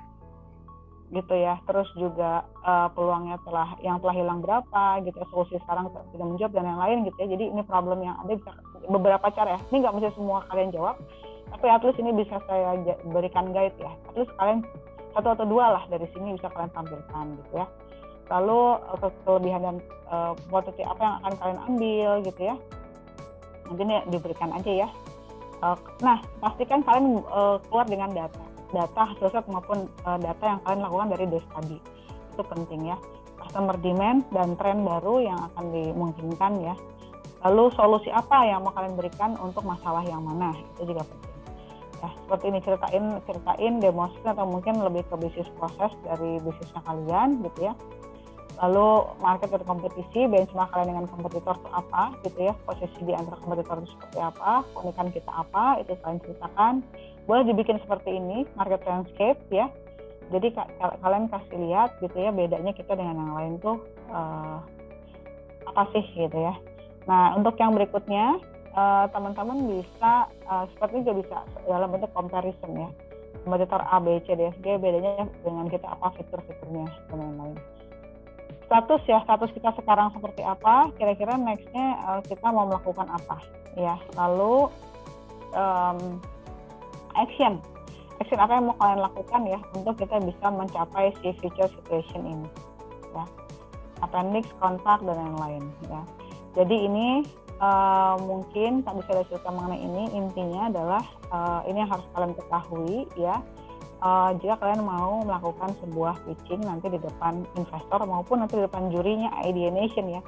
Speaker 7: gitu ya. Terus juga peluangnya yang telah hilang berapa gitu ya, solusi sekarang tidak menjawab dan yang lain gitu ya. Jadi ini problem yang ada, bisa beberapa cara ya. Ini nggak mesti semua kalian jawab, tapi at least ini bisa saya berikan guide ya. At least kalian satu atau dua lah dari sini bisa kalian tampilkan gitu ya. Lalu kelebihan dan potensi apa yang akan kalian ambil gitu ya, nanti ini diberikan aja ya. Nah, pastikan kalian keluar dengan data hasil riset maupun data yang kalian lakukan dari the study. Itu penting ya. Customer demand dan tren baru yang akan dimungkinkan ya. Lalu solusi apa yang mau kalian berikan untuk masalah yang mana, itu juga penting ya. Seperti ini, ceritain demonstrasi atau mungkin lebih ke bisnis proses dari bisnisnya kalian gitu ya. Lalu market atau kompetisi, benchmark kalian dengan kompetitor itu apa gitu ya, posisi di antara kompetitor itu seperti apa, keunikan kita apa, itu kalian ceritakan. Boleh dibikin seperti ini, market landscape ya. Jadi kalian kasih lihat gitu ya, bedanya kita dengan yang lain tuh apa sih gitu ya. Nah, untuk yang berikutnya teman-teman bisa seperti juga bisa dalam bentuk comparison ya. Kompetitor A, B, C, D, F, G, bedanya dengan kita apa, fitur-fiturnya dan lain-lain. Status kita sekarang seperti apa, kira-kira next-nya kita mau melakukan apa ya. Lalu action apa yang mau kalian lakukan ya untuk kita bisa mencapai si future situation ini ya. Appendix, kontak dan lain-lain ya. Jadi ini mungkin tak bisa diceritakan mengenai ini, intinya adalah ini yang harus kalian ketahui ya. Jika kalian mau melakukan sebuah pitching nanti di depan investor maupun nanti di depan jurinya Ideation ya.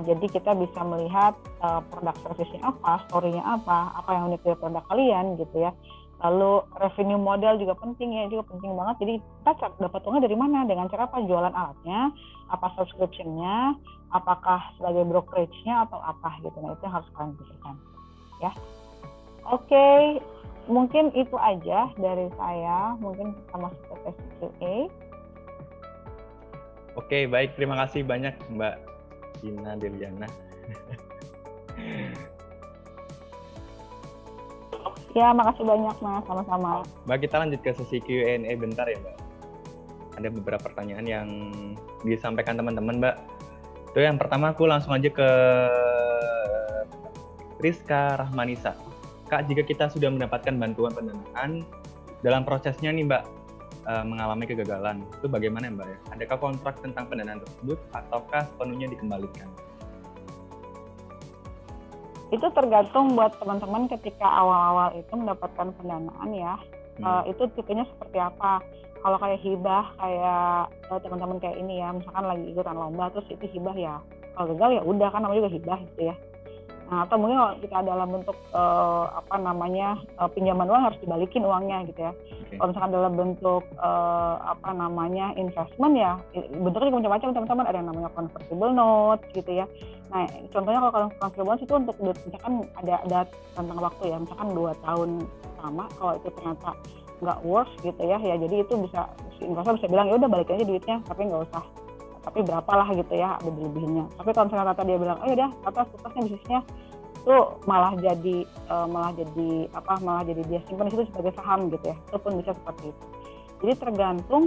Speaker 7: Jadi kita bisa melihat produk service-nya apa, story-nya apa yang unik dari produk kalian gitu ya. Lalu revenue model juga penting ya, juga penting banget. Jadi kita dapat uangnya dari mana, dengan cara apa, jualan alatnya, apa subscription-nya, apakah sebagai brokerage-nya atau apa gitu. Nah, itu yang harus kalian pikirkan ya. Oke. Mungkin itu aja dari saya. Mungkin kita masuk ke sesi Q&A.
Speaker 1: Oke, baik. Terima kasih banyak Mbak Gina Deliana.
Speaker 7: Ya, makasih banyak Mas. Sama-sama.
Speaker 1: Mbak, kita lanjut ke sesi Q&A bentar ya Mbak. Ada beberapa pertanyaan yang disampaikan teman-teman Mbak. Itu yang pertama aku langsung aja ke Rizka Rahmanisa. Kak, jika kita sudah mendapatkan bantuan pendanaan, dalam prosesnya nih Mbak, mengalami kegagalan, itu bagaimana Mbak ya? Adakah kontrak tentang pendanaan tersebut, ataukah sepenuhnya dikembalikan?
Speaker 7: Itu tergantung buat teman-teman ketika awal-awal itu mendapatkan pendanaan ya, itu tipenya seperti apa. Kalau kayak hibah, kayak teman-teman kayak ini ya, misalkan lagi ikutan lomba, terus itu hibah ya, kalau gagal ya udah, kan namanya juga hibah gitu ya. Nah, atau mungkin kalau kita dalam bentuk pinjaman uang harus dibalikin uangnya gitu ya. Okay. Kalau misalkan dalam bentuk investment ya, bentuknya juga macam-macam teman-teman. Ada yang namanya convertible note gitu ya. Nah, contohnya kalau convertible note itu untuk misalkan ada tentang waktu ya, misalkan 2 tahun sama, kalau itu ternyata nggak worth gitu ya, jadi itu bisa investor bisa bilang ya udah balikin aja duitnya, tapi nggak usah. Tapi berapa lah gitu ya, ada lebihnya. Tapi kalau misalnya Tata dia bilang, oh ya Tata suksesnya bisnisnya itu malah jadi dia simpan di situ sebagai saham gitu ya, itu pun bisa seperti itu. Jadi tergantung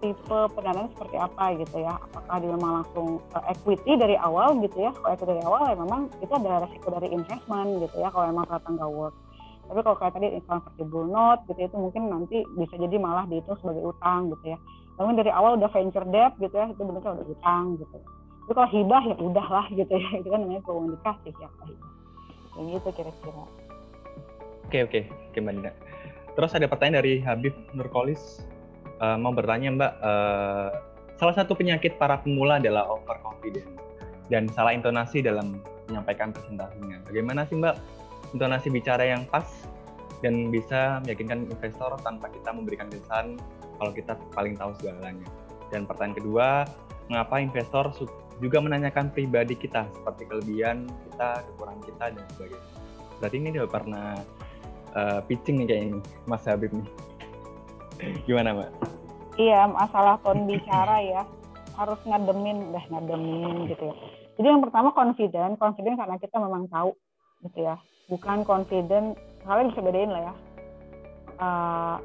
Speaker 7: tipe pendanaan seperti apa gitu ya, apakah dia memang langsung equity dari awal gitu ya. Kalau itu dari awal ya memang itu ada resiko dari investment gitu ya, kalau memang ternyata nggak worth. Tapi kalau kayak tadi convertible note gitu, itu mungkin nanti bisa jadi malah dihitung sebagai utang gitu ya. Namun dari awal udah venture debt gitu ya, itu bentuknya udah utang gitu. Tapi kalau hibah ya udahlah gitu ya, itu kan namanya keuangan dikasih ya hibah. Kayak gitu kira-kira.
Speaker 1: Oke Mbak Dina. Terus ada pertanyaan dari Habib Nurkolis, mau bertanya Mbak, salah satu penyakit para pemula adalah overconfidence. dan salah intonasi dalam menyampaikan presentasinya. Bagaimana sih Mbak intonasi bicara yang pas dan bisa meyakinkan investor tanpa kita memberikan kesan kalau kita paling tahu segalanya. Dan pertanyaan kedua, mengapa investor juga menanyakan pribadi kita seperti kelebihan kita, kekurangan kita, dan sebagainya. Berarti ini udah pernah pitching nih kayaknya Mas Habib nih. Gimana Mbak?
Speaker 7: Iya, masalah tone bicara ya, harus ngademin gitu ya. Jadi yang pertama confident karena kita memang tahu gitu ya. Bukan confident, kalian bisa bedain lah ya.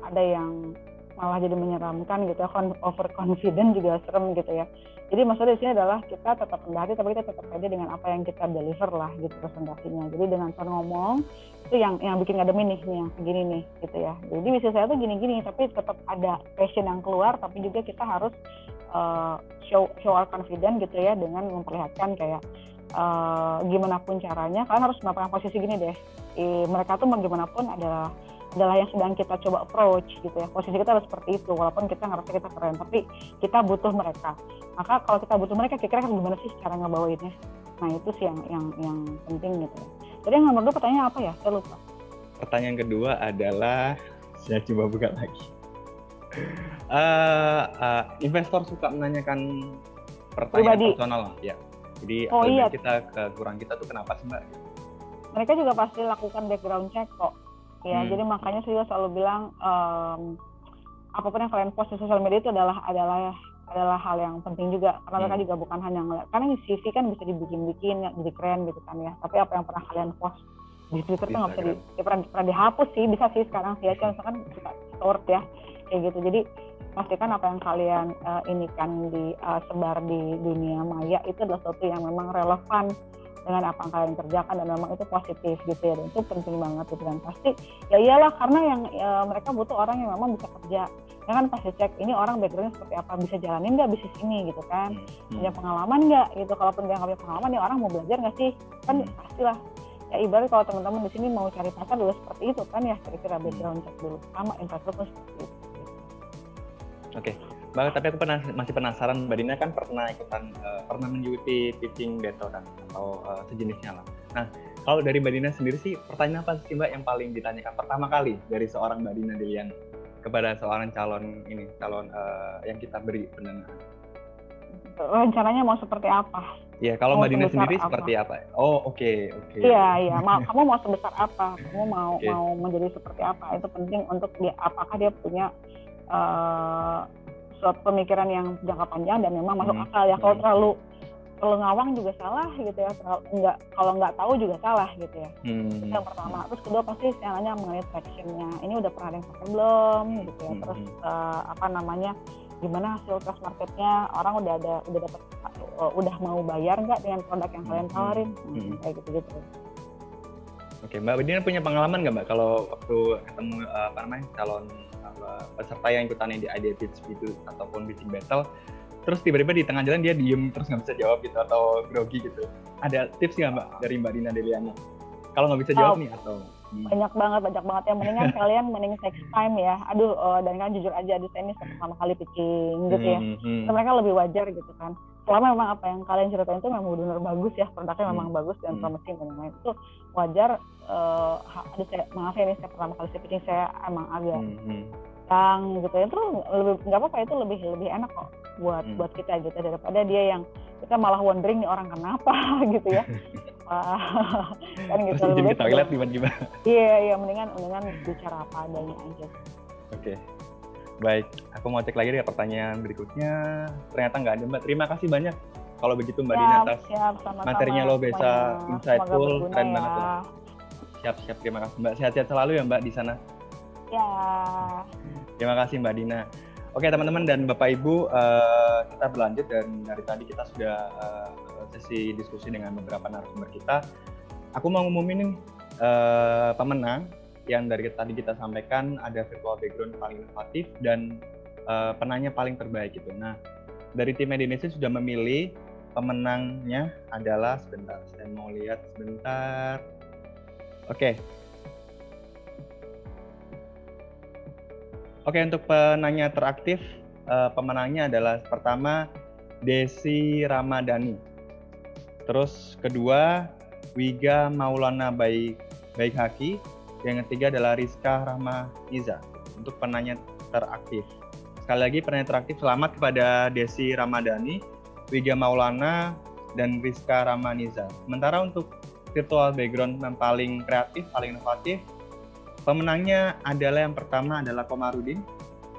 Speaker 7: Ada yang malah jadi menyeramkan gitu ya, over confident juga serem gitu ya. Jadi maksudnya di sini adalah kita tetap rendah hati tapi kita tetap pede dengan apa yang kita deliver lah gitu presentasinya. Jadi dengan tone ngomong itu yang bikin ngademin nih yang segini nih gitu ya. Jadi bisnis saya tuh gini-gini tapi tetap ada passion yang keluar, tapi juga kita harus show our confidence gitu ya dengan memperlihatkan kayak gimana pun caranya kalian harus mendapatkan posisi gini deh. Mereka tuh bagaimanapun adalah yang sedang kita coba approach gitu ya. Posisi kita harus seperti itu walaupun kita ngerasa kita keren, tapi kita butuh mereka. Maka kalau kita butuh mereka, kira-kira gimana sih cara ngebawainnya? Nah itu sih yang penting gitu. Jadi yang nomor 2 pertanyaan apa ya? Saya lupa.
Speaker 1: Pertanyaan kedua adalah, saya coba buka lagi. Investor suka menanyakan pertanyaan personal ya. Jadi kita kekurangan kita tuh kenapa sih Mbak?
Speaker 7: Mereka juga pasti lakukan background check kok. Ya, jadi makanya saya selalu bilang apapun yang kalian post di sosial media itu adalah hal yang penting juga karena mereka juga bukan hanya ngeliat, karena di CV kan bisa dibikin jadi keren gitu kan ya, tapi apa yang pernah kalian post di Twitter tuh nggak bisa pernah dihapus sih, bisa sih sekarang sih ya, misalkan suka stored ya kayak gitu. Jadi pastikan apa yang kalian ini kan sebar di dunia maya itu adalah sesuatu yang memang relevan dengan apa yang kalian kerjakan dan memang itu positif gitu ya, dan itu penting banget gitu. Dan pasti ya iyalah karena yang mereka butuh orang yang memang bisa kerja ya kan, pasti cek ini orang backgroundnya seperti apa, bisa jalanin nggak bisnis ini gitu kan, punya pengalaman nggak gitu. Kalaupun dia nggak punya pengalaman ya orang mau belajar nggak sih kan, pastilah ya. Ibarat kalau teman-teman di sini mau cari pasar dulu seperti itu kan ya, kira-kira background cek dulu, sama investor pun seperti itu.
Speaker 1: Oke. Mbak, tapi aku masih penasaran, Mbak Dina kan pernah mengikuti pitching battle kan, atau sejenisnya lah. Nah, kalau dari Mbak Dina sendiri sih, pertanyaan apa sih Mbak yang paling ditanyakan pertama kali dari seorang Mbak Dina Delian kepada seorang calon yang kita beri pendanaan?
Speaker 7: Rencananya mau seperti apa?
Speaker 1: Iya, kalau Mbak Dina sendiri seperti apa? Oh, oke.
Speaker 7: Iya. Kamu mau sebesar apa? Kamu mau menjadi seperti apa? Itu penting untuk dia, apakah dia punya suatu pemikiran yang jangka panjang dan memang masuk akal ya. Kalau terlalu ngawang juga salah gitu ya. Kalau nggak tahu juga salah gitu ya. Itu yang pertama. Terus kedua pasti saya nanya mengenai traction-nya. Ini udah pernah ada yang pakai belum gitu ya. Terus gimana hasil test marketnya, orang udah mau bayar nggak dengan produk yang kalian tawarin, kayak gitu.
Speaker 1: Oke, Mbak Dina punya pengalaman nggak Mbak kalau waktu ketemu calon peserta yang ikutannya di Idea Pitch gitu ataupun pitching battle, terus tiba-tiba di tengah jalan dia diem terus nggak bisa jawab gitu atau grogi gitu? Ada tips nggak Mbak dari Mbak Dina Deliana? Kalau nggak bisa jawab nih atau?
Speaker 7: Banyak banget ya, mendingan kalian take time ya. Dan kan jujur aja, saya ini pertama kali pitching gitu ya. Mereka lebih wajar gitu kan. Selama memang apa yang kalian ceritain itu memang benar bagus ya, produknya memang bagus dan promising dan lain-lain, itu wajar. Maaf ya, ini saya pertama kali pitching, saya emang agak gitu ya. Itu lebih nggak apa-apa, itu lebih enak kok buat kita gitu, daripada dia yang kita malah wondering nih orang kenapa gitu ya. Kan gitu.
Speaker 1: Terus izin ke toilet tiba-tiba.
Speaker 7: Iya, mendingan bicara apa adanya aja.
Speaker 1: Oke. Baik, aku mau cek lagi deh pertanyaan berikutnya. Ternyata nggak ada Mbak. Terima kasih banyak. Kalau begitu Mbak Dina atas materinya lo bisa insightful, keren banget ya. Siap, terima kasih Mbak. Sehat-sehat selalu ya Mbak di sana.
Speaker 7: Ya.
Speaker 1: Terima kasih Mbak Dina. Oke teman-teman dan Bapak Ibu, kita berlanjut, dan dari tadi kita sudah sesi diskusi dengan beberapa narasumber kita. Aku mau ngumumin nih pemenang yang dari tadi kita sampaikan, ada virtual background paling inovatif dan penanya paling terbaik gitu. Nah, dari tim Indonesia sudah memilih pemenangnya adalah, sebentar, saya mau lihat sebentar. Oke, untuk penanya teraktif, pemenangnya adalah pertama Desi Ramadhani. Terus kedua, Wiga Maulana Baik Haki. Yang ketiga adalah Rizka Rahmaniza untuk penanya teraktif. Sekali lagi penanya teraktif, selamat kepada Desi Ramadhani, Wiga Maulana, dan Rizka Rahmaniza. Sementara untuk virtual background yang paling kreatif, paling inovatif, pemenangnya adalah yang pertama adalah Komarudin,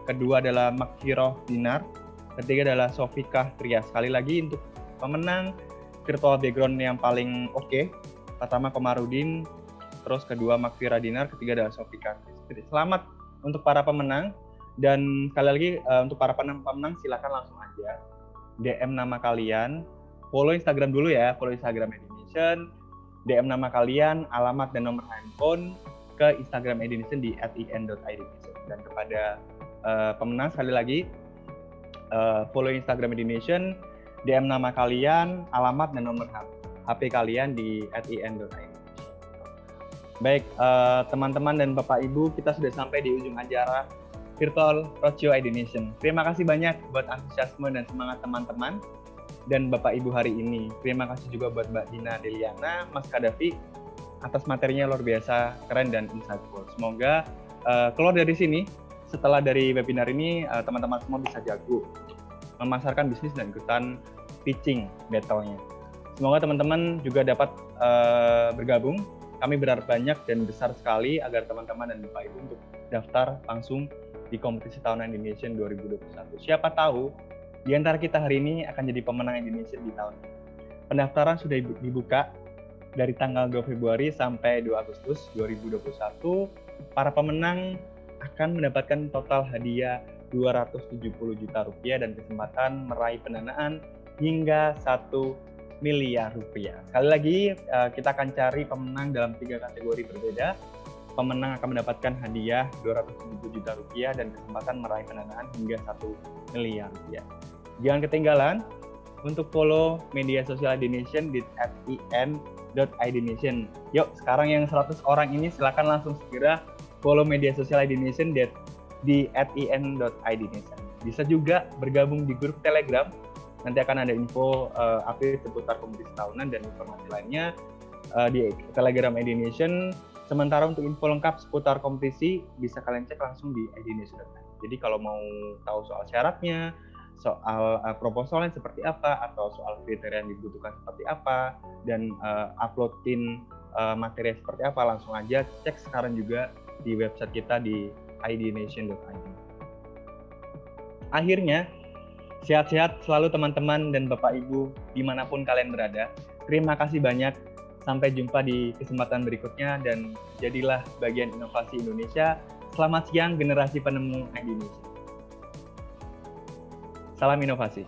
Speaker 1: kedua adalah Makfiroh Dinar, ketiga adalah Sofika Tria. Sekali lagi untuk pemenang virtual background yang paling oke, pertama Komarudin, terus kedua Makfira Dinar, ketiga adalah Sofika. Selamat untuk para pemenang, dan sekali lagi untuk para pemenang silakan langsung aja DM nama kalian, follow Instagram dulu ya, follow Instagram Edination, DM nama kalian, alamat dan nomor handphone ke Instagram Edination di @in.idination. Dan kepada pemenang sekali lagi follow Instagram Edination, DM nama kalian, alamat dan nomor HP kalian di @in.idination. Baik, teman-teman dan Bapak Ibu, kita sudah sampai di ujung acara Virtual Roadshow Edination. Terima kasih banyak buat antusiasme dan semangat teman-teman dan Bapak Ibu hari ini. Terima kasih juga buat Mbak Dina Deliana, Mas Kadafi, atas materinya luar biasa, keren dan insightful. Semoga keluar dari sini, setelah dari webinar ini, teman-teman semua bisa jago memasarkan bisnis dan ikutan pitching battle-nya. Semoga teman-teman juga dapat bergabung. Kami berharap banyak dan besar sekali agar teman-teman dan Bapak Ibu untuk daftar langsung di kompetisi tahunan Edination 2021. Siapa tahu di antara kita hari ini akan jadi pemenang Edination di tahun ini. Pendaftaran sudah dibuka dari tanggal 2 Februari sampai 2 Agustus 2021. Para pemenang akan mendapatkan total hadiah 270 juta rupiah dan kesempatan meraih pendanaan hingga 1 miliar rupiah. Sekali lagi, kita akan cari pemenang dalam 3 kategori berbeda. Pemenang akan mendapatkan hadiah 270 juta rupiah dan kesempatan meraih pendanaan hingga 1 miliar rupiah. Jangan ketinggalan untuk follow media sosial Edination di @in.idination. Yuk, sekarang yang 100 orang ini silakan langsung segera follow media sosial Edination di @in.idination. Bisa juga bergabung di grup Telegram. Nanti akan ada info update seputar kompetisi tahunan dan informasi lainnya di Telegram Edination. Sementara untuk info lengkap seputar kompetisi bisa kalian cek langsung di edination.net. Jadi kalau mau tahu soal syaratnya, soal proposalnya seperti apa, atau soal kriteria yang dibutuhkan seperti apa, dan uploadin materi seperti apa, langsung aja cek sekarang juga di website kita di idnation.id. Akhirnya, sehat-sehat selalu teman-teman dan Bapak Ibu dimanapun kalian berada. Terima kasih banyak. Sampai jumpa di kesempatan berikutnya dan jadilah bagian inovasi Indonesia. Selamat siang generasi penemu Indonesia. Salam inovasi.